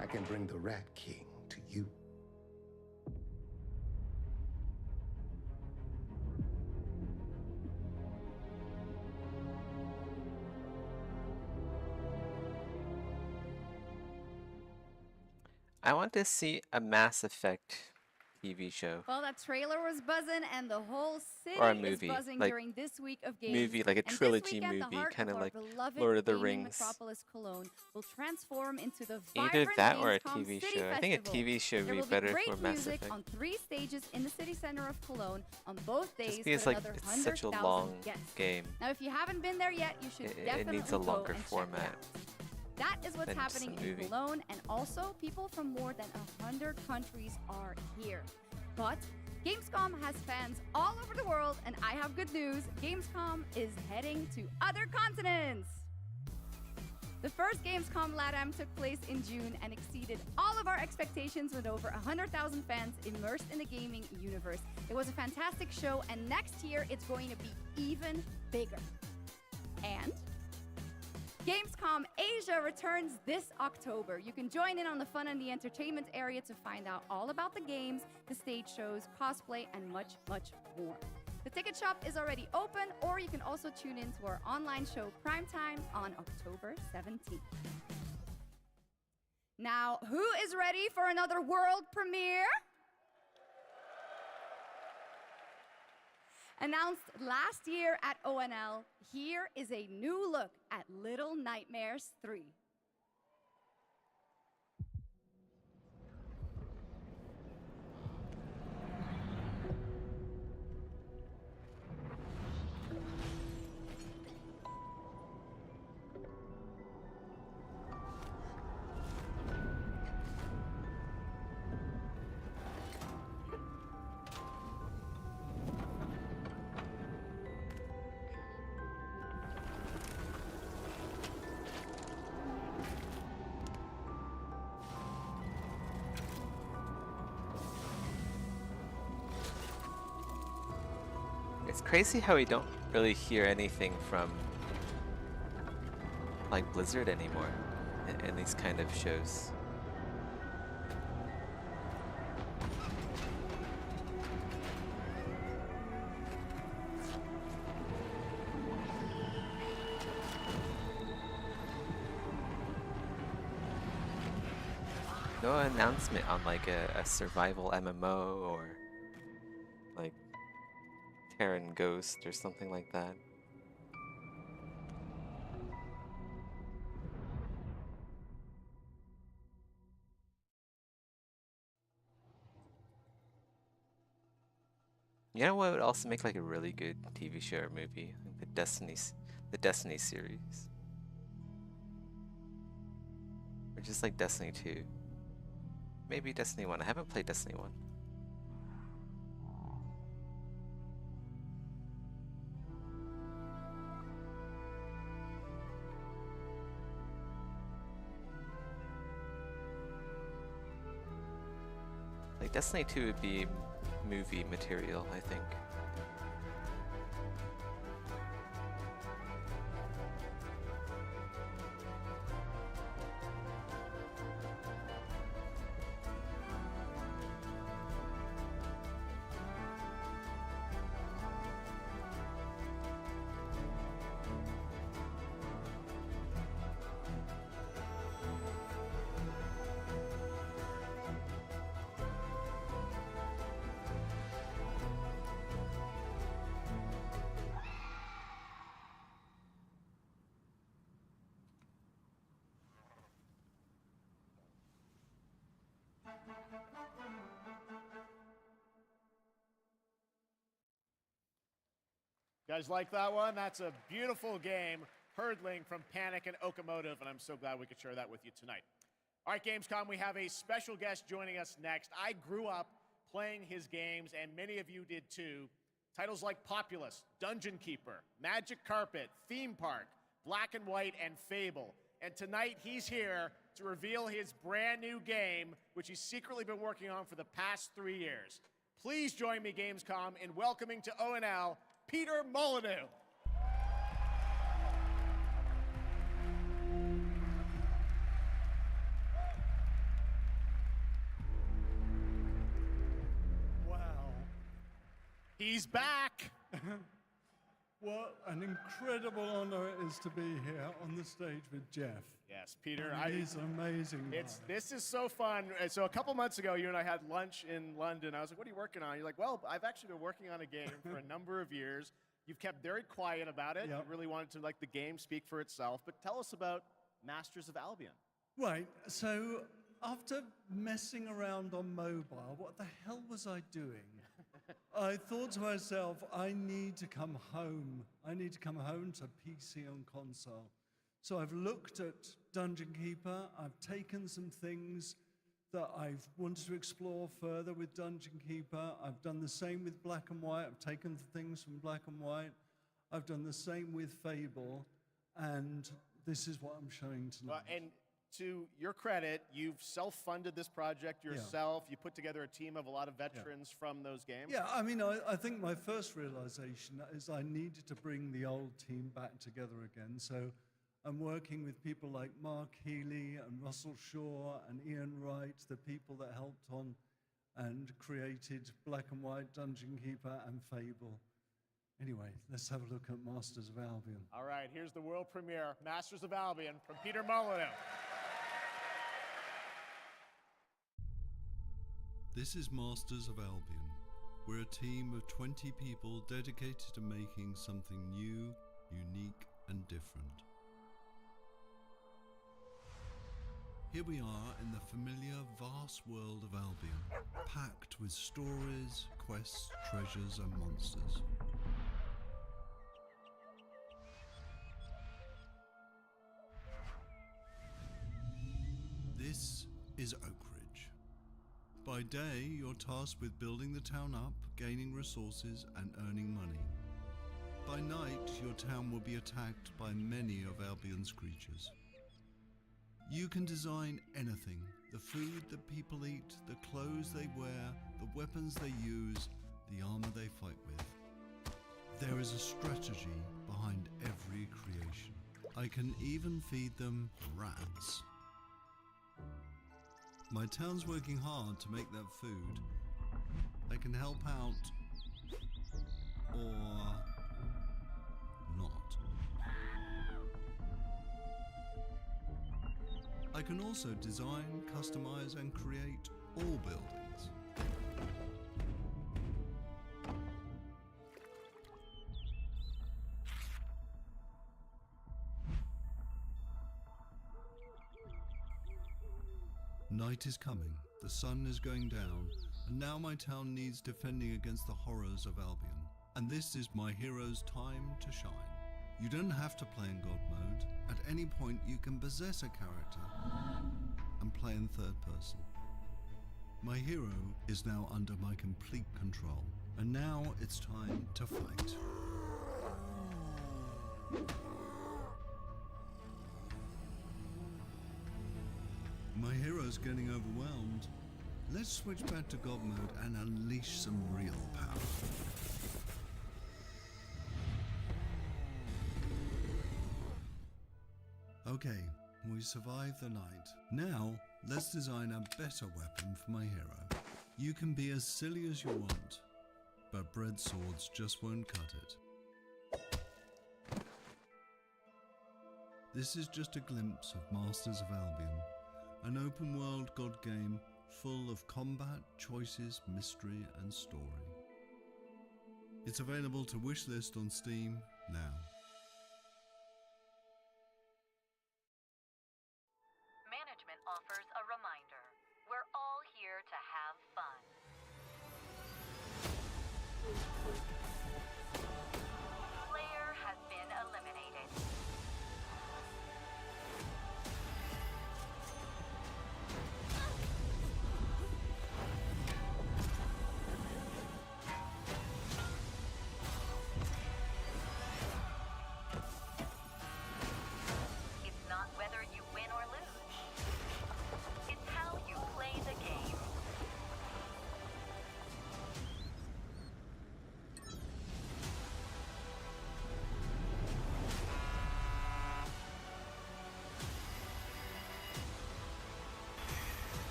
I can bring the Rat King to you. I want to see a Mass Effect TV show. Well, that trailer was buzzing, and the whole city Or a movie, is buzzing like during this week of games. movie, like a And this trilogy weekend, the movie, heart kinda of our like beloved Lord of the gaming Rings. Metropolis Cologne will transform into the Either vibrant that or a Gamescom TV City show. I think a Festival. TV show would There be will better great for Mass music Effect. on 3 stages in the city center of Cologne on both days Just because for like another it's such a 100,000 long guests. game. Now, if you haven't been there yet, you should It definitely needs a go longer and check it format. out. That is what's than just a happening in movie. Cologne, and also people from more than 100 countries are here. But Gamescom has fans all over the world, and I have good news. Gamescom is heading to other continents. The first Gamescom LATAM took place in June and exceeded all of our expectations with over 100,000 fans immersed in the gaming universe. It was a fantastic show, and next year it's going to be even bigger. And Gamescom Asia returns this October. You can join in on the fun and the entertainment area to find out all about the games, the stage shows, cosplay, and much, much more. The ticket shop is already open, or you can also tune in to our online show Primetime on October 17th. Now, who is ready for another world premiere? Announced last year at ONL, here is a new look at Little Nightmares 3. It's crazy how we don't really hear anything from like Blizzard anymore in these kind of shows. No announcement on like a survival MMO or like Terran Ghost or something like that. You know what would also make like a really good TV show or movie? Like the Destiny series. Or just like Destiny 2. Maybe Destiny 1. I haven't played Destiny 1. Like Destiny 2 would be movie material, I think. You guys like that one? That's a beautiful game, Herdling from Panic and Okomotive, and I'm so glad we could share that with you tonight. All right, Gamescom, we have a special guest joining us next. I grew up playing his games, and many of you did too. Titles like Populous, Dungeon Keeper, Magic Carpet, Theme Park, Black and White, and Fable. And tonight he's here to reveal his brand new game, which he's secretly been working on for the past 3 years. Please join me, Gamescom, in welcoming to ONL, Peter Molyneux. Wow. He's back. What an incredible honor it is to be here on the stage with Jeff. Yes, Peter. He's an amazing guy. This is so fun. So a couple months ago, you and I had lunch in London. I was like, what are you working on? You're like, well, I've actually been working on a game for a number of years. You've kept very quiet about it. Yep. You really wanted to let the game speak for itself. But tell us about Masters of Albion. Right, so after messing around on mobile, what the hell was I doing? I thought to myself, I need to come home. I need to come home to PC and console. So I've looked at Dungeon Keeper. I've taken some things that I've wanted to explore further with Dungeon Keeper. I've done the same with Black and White. I've taken things from Black and White. I've done the same with Fable. And this is what I'm showing tonight. Well, and to your credit, you've self-funded this project yourself. You put together a team of a lot of veterans from those games. Yeah, I mean, I think my first realization is I needed to bring the old team back together again. So I'm working with people like Mark Healy and Russell Shaw and Ian Wright, the people that helped on and created Black and White, Dungeon Keeper, and Fable. Anyway, let's have a look at Masters of Albion. All right, here's the world premiere, Masters of Albion, from Peter Molyneux. This is Masters of Albion. We're a team of 20 people dedicated to making something new, unique, and different. Here we are in the familiar, vast world of Albion, packed with stories, quests, treasures, and monsters. This is Oakridge. By day, you're tasked with building the town up, gaining resources, and earning money. By night, your town will be attacked by many of Albion's creatures. You can design anything: the food that people eat, the clothes they wear, the weapons they use, the armor they fight with. There is a strategy behind every creation. I can even feed them rats. My town's working hard to make that food. I can help out, or not. I can also design, customize, and create all buildings. Night is coming, the sun is going down, and now my town needs defending against the horrors of Albion. And this is my hero's time to shine. You don't have to play in God mode. At any point you can possess a character and play in third person. My hero is now under my complete control, and now it's time to fight. My hero's getting overwhelmed. Let's switch back to God mode and unleash some real power. Okay, we survived the night. Now, let's design a better weapon for my hero. You can be as silly as you want, but bread swords just won't cut it. This is just a glimpse of Masters of Albion, an open-world God game full of combat, choices, mystery, and story. It's available to wishlist on Steam now. Management offers a reminder. We're all here to have fun.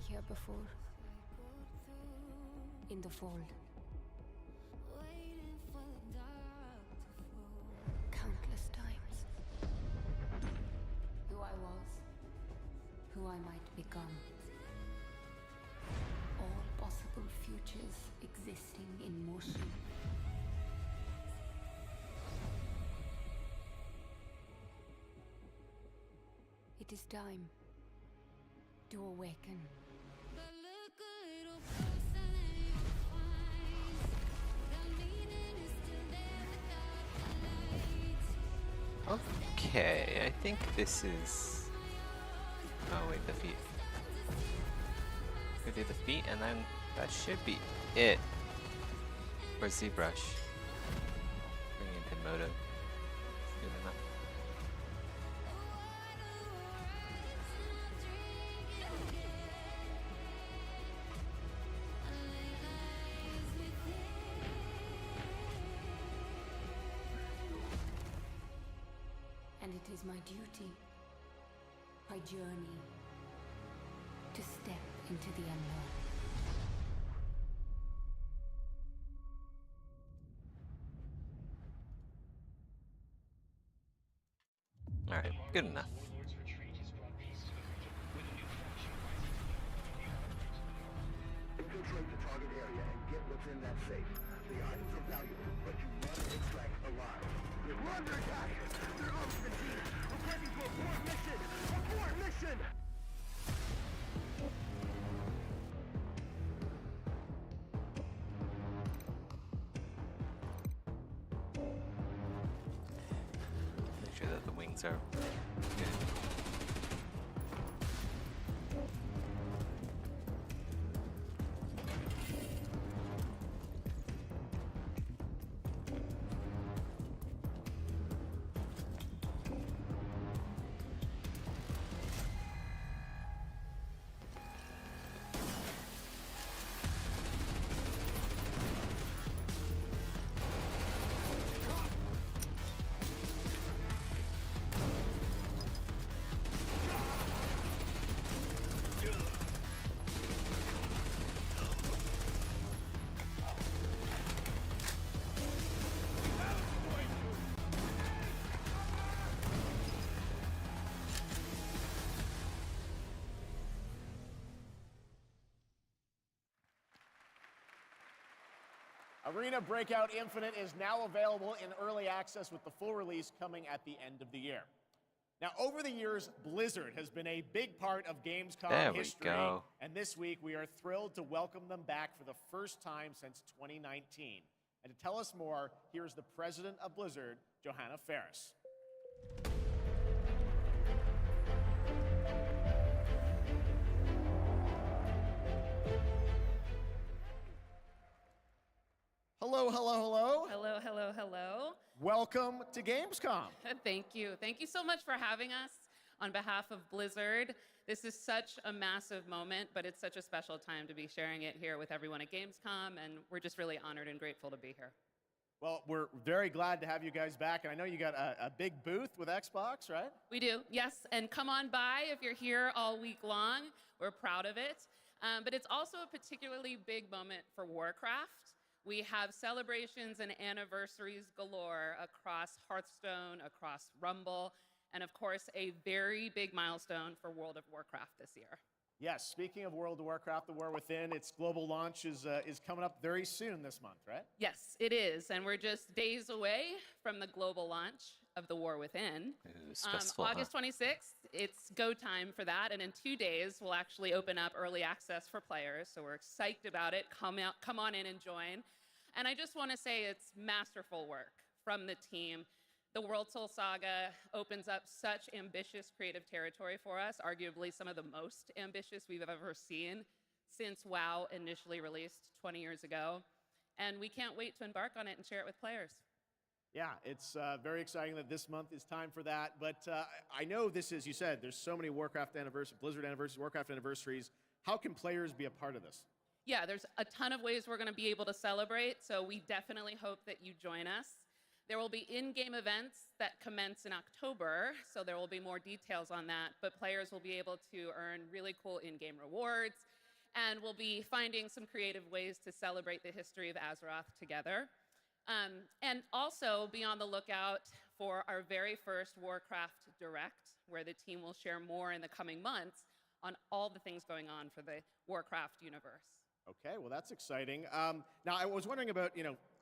here before. In the fold. Countless times. Who I was. Who I might become. All possible futures existing in motion. It is time to awaken. Okay, I think this is... Oh wait, the feet. We do the feet and then that should be it for ZBrush. Bring in Pinmodo. Good enough. And it is my duty, my journey, to step into the unknown. Alright, good enough. Infiltrate the target area and get what's in that safe. The items are valuable, but you must extract alive. We're under attack! They're up to the team! Requesting to abort mission! Abort mission! Make sure that the wings are good. Arena Breakout Infinite is now available in early access with the full release coming at the end of the year. Now, over the years, Blizzard has been a big part of Gamescom history. Go. And this week, we are thrilled to welcome them back for the first time since 2019. And to tell us more, here's the president of Blizzard, Johanna Faris. Hello, hello, hello. Hello, hello, hello. Welcome to Gamescom. Thank you. Thank you so much for having us on behalf of Blizzard. This is such a massive moment, but it's such a special time to be sharing it here with everyone at Gamescom, and we're just really honored and grateful to be here. Well, we're very glad to have you guys back, and I know you got a big booth with Xbox, right? We do, yes, and come on by if you're here all week long. We're proud of it. But it's also a particularly big moment for Warcraft. We have celebrations and anniversaries galore across Hearthstone, across Rumble, and of course, a very big milestone for World of Warcraft this year. Yes, speaking of World of Warcraft, The War Within, its global launch is coming up very soon this month, right? Yes, it is, and we're just days away from the global launch of The War Within. Ooh, stressful, August 26th, it's go time for that, and in 2 days, we'll actually open up early access for players, so we're psyched about it. Come on in and join. And I just want to say it's masterful work from the team. The World Soul Saga opens up such ambitious creative territory for us, arguably some of the most ambitious we've ever seen since WoW initially released 20 years ago. And we can't wait to embark on it and share it with players. Yeah, it's very exciting that this month is time for that. But I know this is, you said, there's so many Warcraft anniversaries, Blizzard anniversaries, Warcraft anniversaries. How can players be a part of this? Yeah, there's a ton of ways we're going to be able to celebrate, so we definitely hope that you join us. There will be in-game events that commence in October, so there will be more details on that, but players will be able to earn really cool in-game rewards, and we'll be finding some creative ways to celebrate the history of Azeroth together. And also be on the lookout for our very first Warcraft Direct, where the team will share more in the coming months on all the things going on for the Warcraft universe. Okay, well, that's exciting. Now, I was wondering about,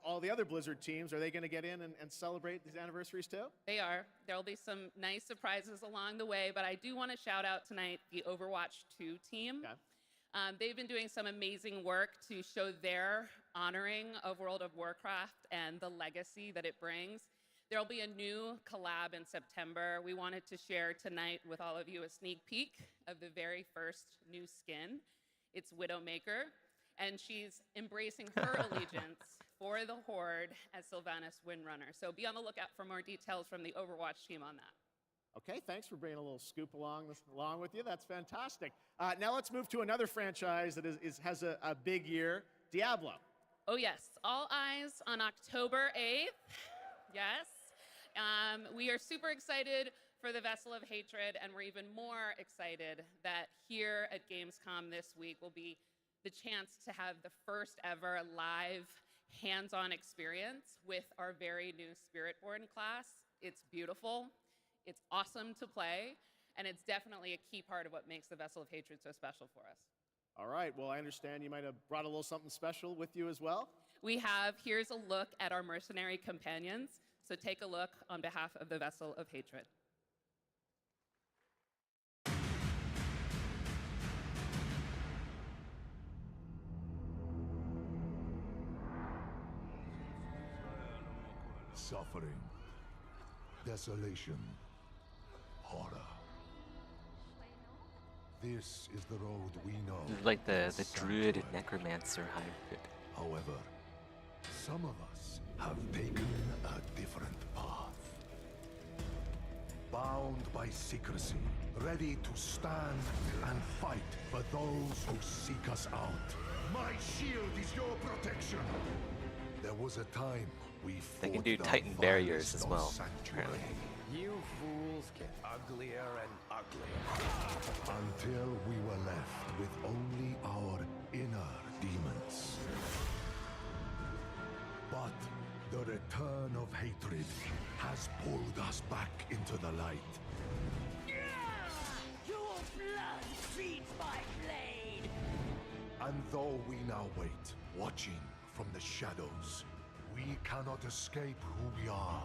all the other Blizzard teams. Are they going to get in and celebrate these anniversaries too? They are. There'll be some nice surprises along the way, but I do want to shout out tonight the Overwatch 2 team. Okay. They've been doing some amazing work to show their honoring of World of Warcraft and the legacy that it brings. There'll be a new collab in September. We wanted to share tonight with all of you a sneak peek of the very first new skin. It's Widowmaker, and she's embracing her allegiance for the Horde as Sylvanas Windrunner. So be on the lookout for more details from the Overwatch team on that. Okay, thanks for bringing a little scoop along with you. That's fantastic. Now let's move to another franchise that has a big year, Diablo. Oh yes, all eyes on October 8th. Yes. We are super excited for the Vessel of Hatred, and we're even more excited that here at Gamescom this week will be the chance to have the first ever live hands-on experience with our very new Spiritborn class. It's beautiful, it's awesome to play, and it's definitely a key part of what makes the Vessel of Hatred so special for us. All right, well, I understand you might have brought a little something special with you as well. Here's a look at our mercenary companions, so take a look on behalf of the Vessel of Hatred. Suffering, desolation, horror. This is the road we know. Like the druid and necromancer hybrid. However, some of us have taken a different path. Bound by secrecy, ready to stand and fight for those who seek us out. My shield is your protection. There was a time we fought. They can do the Titan barriers vilest as of well, sanctuary. apparently. You fools get uglier and uglier. Until we were left with only our inner demons. But the return of hatred has pulled us back into the light. Your blood feeds my blade! And though we now wait, watching from the shadows, we cannot escape who we are.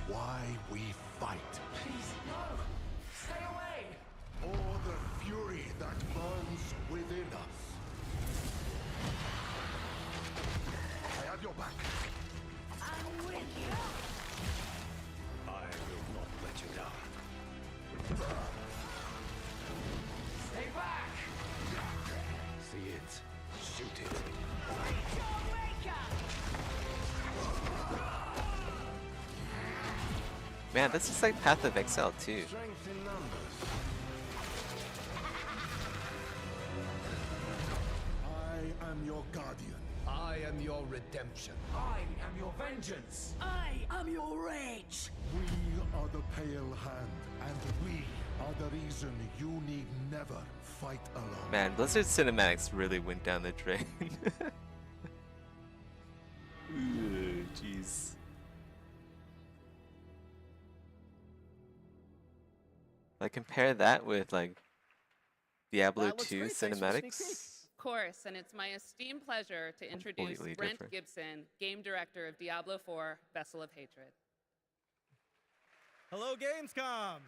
Why we fight. Please, no! Stay away! Or the fury that burns within us. I have your back. I'm with you! I will not let you down. Stay back! See it. Shoot it. Man, this is like Path of Exile too. Strength in numbers. I am your guardian. I am your redemption. I am your vengeance! I am your rage! We are the Pale Hand, and we are the reason you need never fight alone. Man, Blizzard cinematics really went down the drain. Ooh, jeez. Like compare that with like Diablo 2 cinematics. Of course, and it's my esteemed pleasure to introduce Completely Brent different. Gibson, Game Director of Diablo 4, Vessel of Hatred. Hello, Gamescom!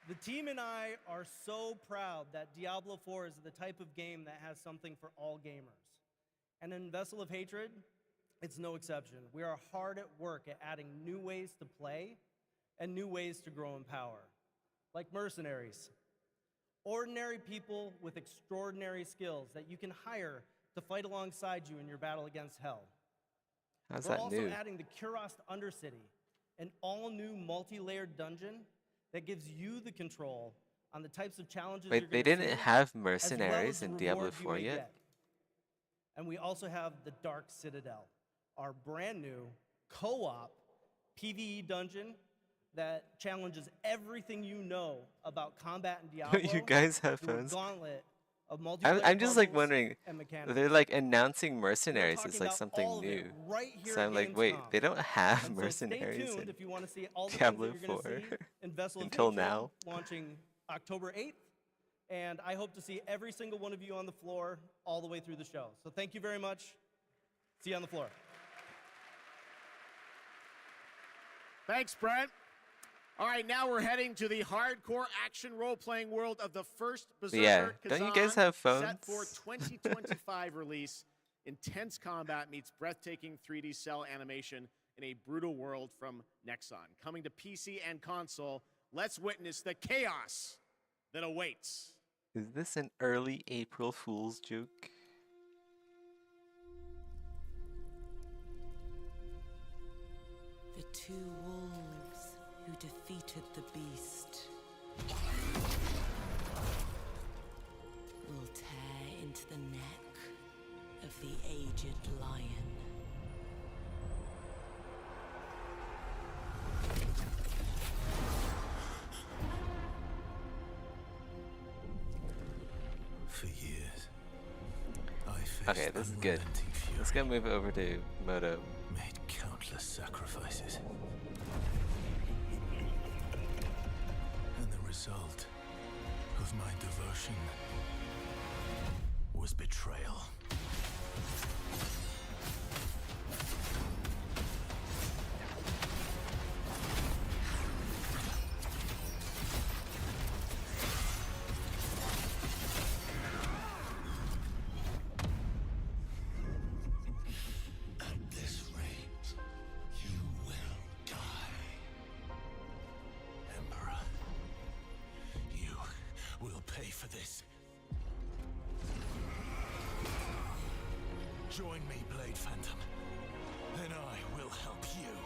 The team and I are so proud that Diablo 4 is the type of game that has something for all gamers. And in Vessel of Hatred, it's no exception. We are hard at work at adding new ways to play and new ways to grow in power, like mercenaries. Ordinary people with extraordinary skills that you can hire to fight alongside you in your battle against Hell. How's We're that also new? adding the Kurast Undercity, an all-new multi-layered dungeon that gives you the control on the types of challenges you're Wait, they gonna didn't face, have as well mercenaries as the in Diablo rewards you 4 may yet? get. And we also have the Dark Citadel, our brand new co-op PvE dungeon that challenges everything you know about combat in Diablo. You guys have through a phones? gauntlet of multiplayer I'm just like puzzles wondering, and mechanics. they're like announcing mercenaries talking as like about something all of it new. right here So at I'm like, wait, Gamescom. they don't have And so mercenaries stay tuned in if you want to see all the Diablo things that you're 4 going to see in Vessel of until Hatred, now. launching October 8th. And I hope to see every single one of you on the floor all the way through the show. So thank you very much. See you on the floor. Thanks, Brent. All right, now we're heading to the hardcore action role-playing world of the first Berserker Yeah, don't you guys have Set for phones? 2025 release. Intense combat meets breathtaking 3D cell animation in a brutal world from Nexon. Coming to PC and console, let's witness the chaos that awaits. Is this an early April Fool's joke? The two wolves who defeated the beast will tear into the neck of the aged lion. For years, I faced Okay, this is good. unrelenting fury, Let's go move over to Moto. made countless sacrifices. And the result of my devotion was betrayal. At this rate, you will die. Emperor, you will pay for this. Join me, Blade Phantom, and I will help you.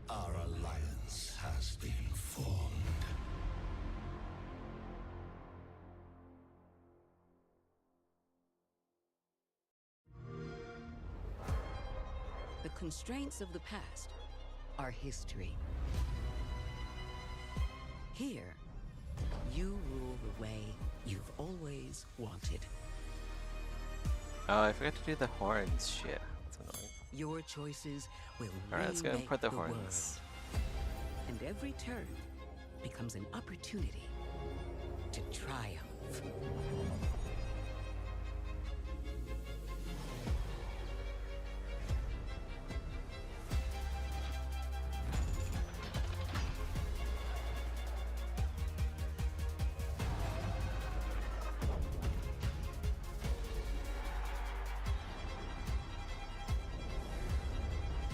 Our alliance has been formed. The constraints of the past are history. Here, you rule the way you've always wanted. Oh, I forgot to do the horns shit. That's annoying. Your choices will Alright, let's go remake import the world. horns. And every turn becomes an opportunity to triumph.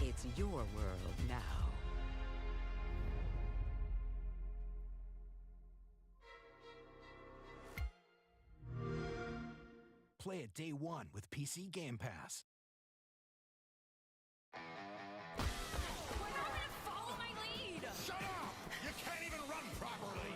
It's your world now. Play it day one with PC Game Pass. Follow my lead! Shut up! You can't even run properly!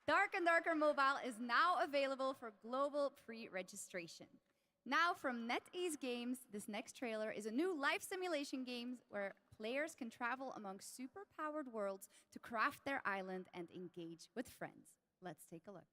Dark and Darker Mobile is now available for global pre-registration. Now from NetEase Games, this next trailer is a new life simulation game where players can travel among super-powered worlds to craft their island and engage with friends. Let's take a look.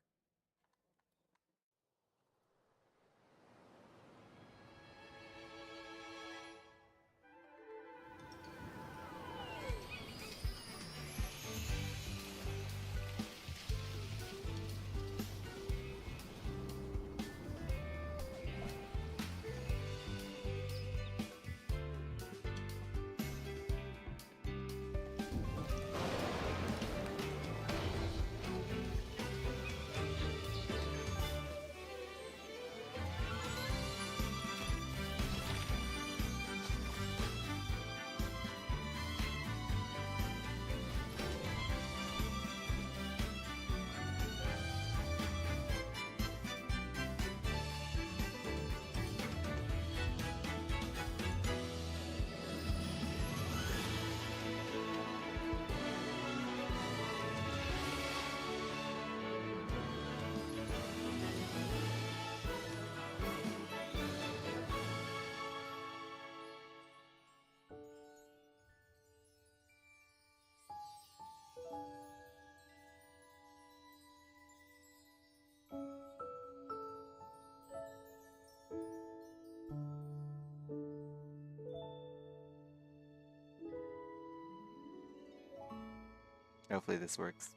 Hopefully this works.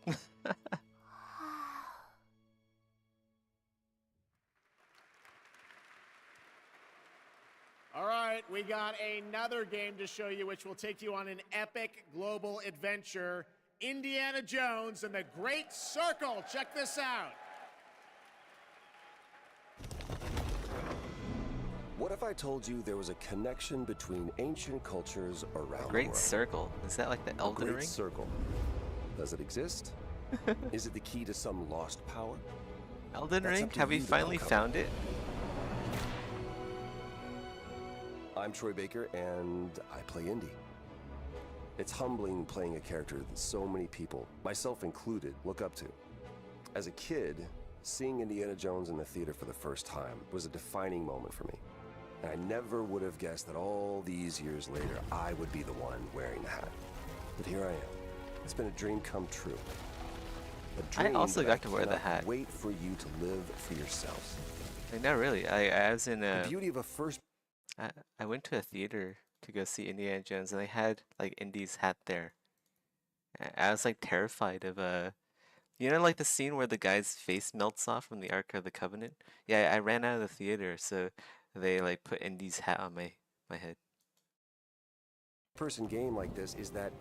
All right, we got another game to show you which will take you on an epic global adventure. Indiana Jones and the Great Circle. Check this out. What if I told you there was a connection between ancient cultures around the Great world? Circle. Is that like the Elden Great Ring? Circle. Does it exist? Is it the key to some lost power? Elden That's Ring? up to Have we you to finally uncover. found it? I'm Troy Baker, and I play Indy. It's humbling playing a character that so many people, myself included, look up to. As a kid, seeing Indiana Jones in the theater for the first time was a defining moment for me. And I never would have guessed that all these years later, I would be the one wearing the hat. But here I am. It's been a dream come true. A I dream also that got to wear the cannot hat. Wait for you to live for yourselves. Like, not really. I was in a. The beauty of a first. I went to a theater to go see Indiana Jones, and they had like Indy's hat there. I was like terrified of you know, like the scene where the guy's face melts off from the Ark of the Covenant. Yeah, I ran out of the theater, so they like put Indy's hat on my head. Person game like this is that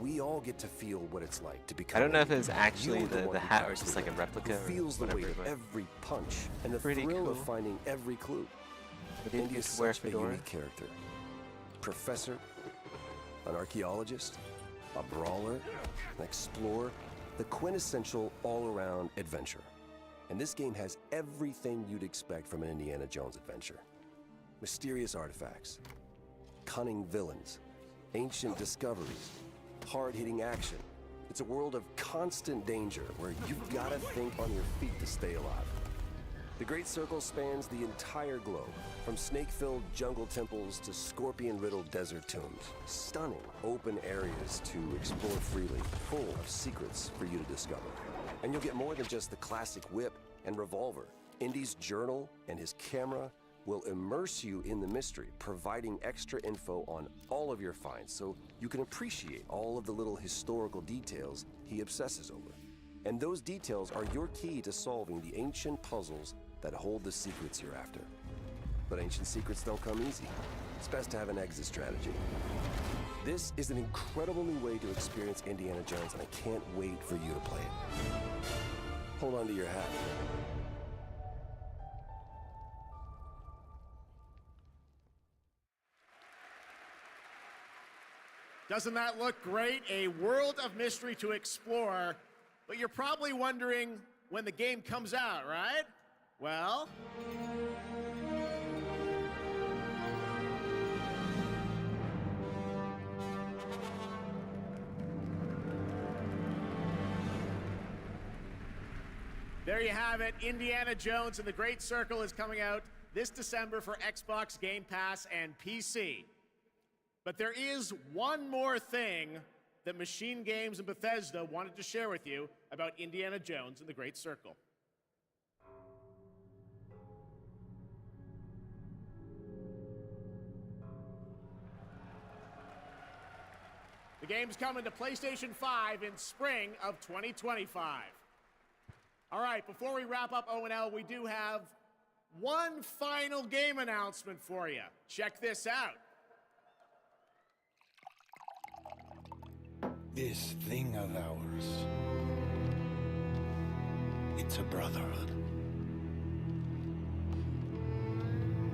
we all get to feel what it's like to become. I don't know if Indy. it's actually You're the one who hat or grabs just the like a whip, replica who or feels the whatever, weight of but every punch and the pretty thrill of cool. finding every clue. But did Indy you is wear such a fedora? unique character. Professor, an archaeologist, a brawler, an explorer, the quintessential all-around adventure. And this game has everything you'd expect from an Indiana Jones adventure. Mysterious artifacts, cunning villains, ancient discoveries, hard-hitting action. It's a world of constant danger where you've got to think on your feet to stay alive. The Great Circle spans the entire globe, from snake-filled jungle temples to scorpion-riddled desert tombs. Stunning open areas to explore freely, full of secrets for you to discover. And you'll get more than just the classic whip and revolver. Indy's journal and his camera will immerse you in the mystery, providing extra info on all of your finds so you can appreciate all of the little historical details he obsesses over. And those details are your key to solving the ancient puzzles that hold the secrets you're after. But ancient secrets don't come easy. It's best to have an exit strategy. This is an incredible new way to experience Indiana Jones, and I can't wait for you to play it. Hold on to your hat. Doesn't that look great? A world of mystery to explore. But you're probably wondering when the game comes out, right? Well, There you have it. Indiana Jones and the Great Circle is coming out this December for Xbox, Game Pass, and PC. But there is one more thing that Machine Games and Bethesda wanted to share with you about Indiana Jones and the Great Circle. The game's coming to PlayStation 5 in spring of 2025. All right, before we wrap up O&L, we do have one final game announcement for you. Check this out. This thing of ours, it's a brotherhood.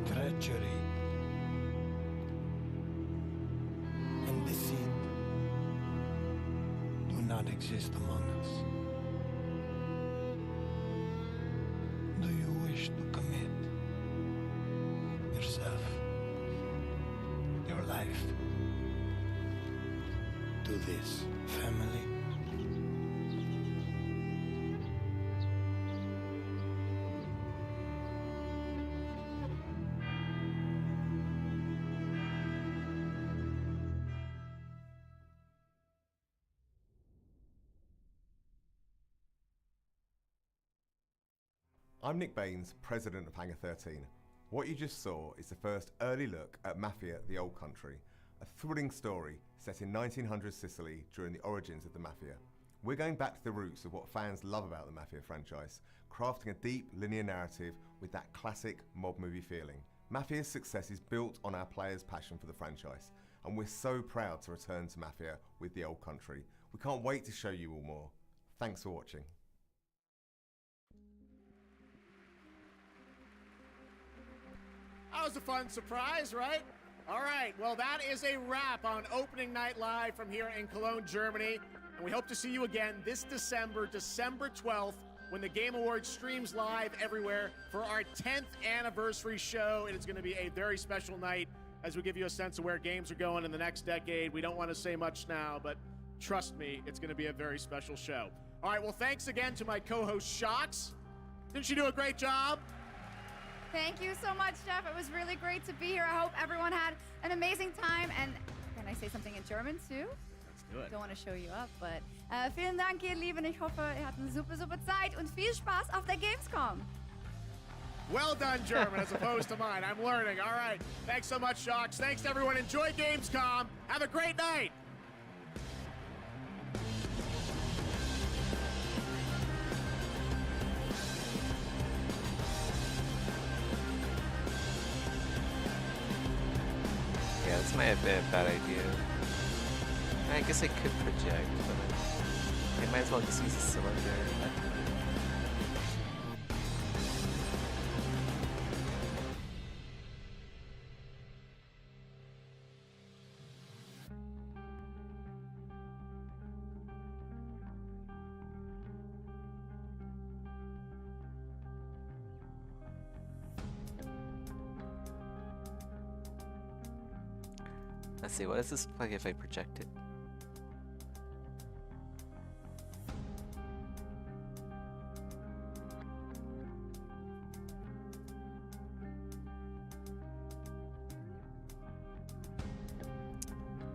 Treachery and deceit do not exist among us. Do you wish to commit yourself, your life, to this family? I'm Nick Baines, president of Hangar 13. What you just saw is the first early look at Mafia: The Old Country, a thrilling story set in 1900s Sicily during the origins of the Mafia. We're going back to the roots of what fans love about the Mafia franchise, crafting a deep linear narrative with that classic mob movie feeling. Mafia's success is built on our players' passion for the franchise, and we're so proud to return to Mafia with The Old Country. We can't wait to show you all more. Thanks for watching. That was a fun surprise, right? All right, well, that is a wrap on Opening Night Live from here in Cologne, Germany. And we hope to see you again this December, December 12th, when the Game Awards streams live everywhere for our 10th anniversary show. It is going to be a very special night as we give you a sense of where games are going in the next decade. We don't want to say much now, but trust me, it's going to be a very special show. All right, well, thanks again to my co-host, Shocks. Didn't she do a great job? Thank you so much, Jeff. It was really great to be here. I hope everyone had an amazing time. And can I say something in German too? Let's do it. Don't want to show you up, but vielen Dank, ihr Lieben. Ich hoffe, ihr hattet eine super, super Zeit und viel Spaß auf der Gamescom. Well done, German, as opposed to mine. I'm learning. All right. Thanks so much, Shocks. Thanks to everyone. Enjoy Gamescom. Have a great night. Yeah, this might have been a bad idea. I guess I could project, but I might as well just use a cylinder. Let's see, what does this look like if I project it?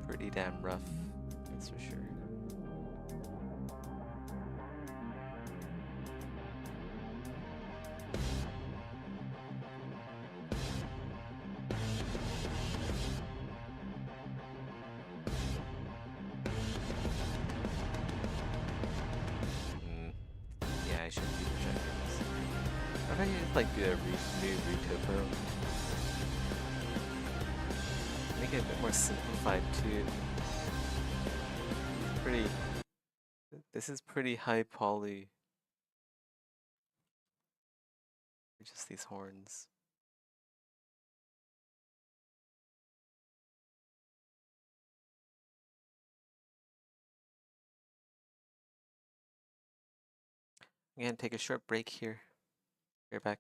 Pretty damn rough, that's for sure. I should be projecting this. What if I just like do a new retopo? Make it a bit more simplified too. Pretty. This is pretty high poly. Just these horns. I'm gonna take a short break here. Be right back.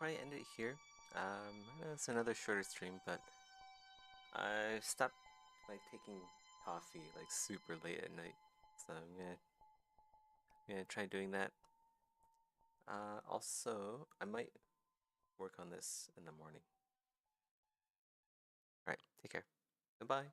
probably end it here. I know it's another shorter stream, but I stopped like taking coffee like super late at night, so I'm gonna try doing that. Also, I might work on this in the morning. Alright, take care. Goodbye.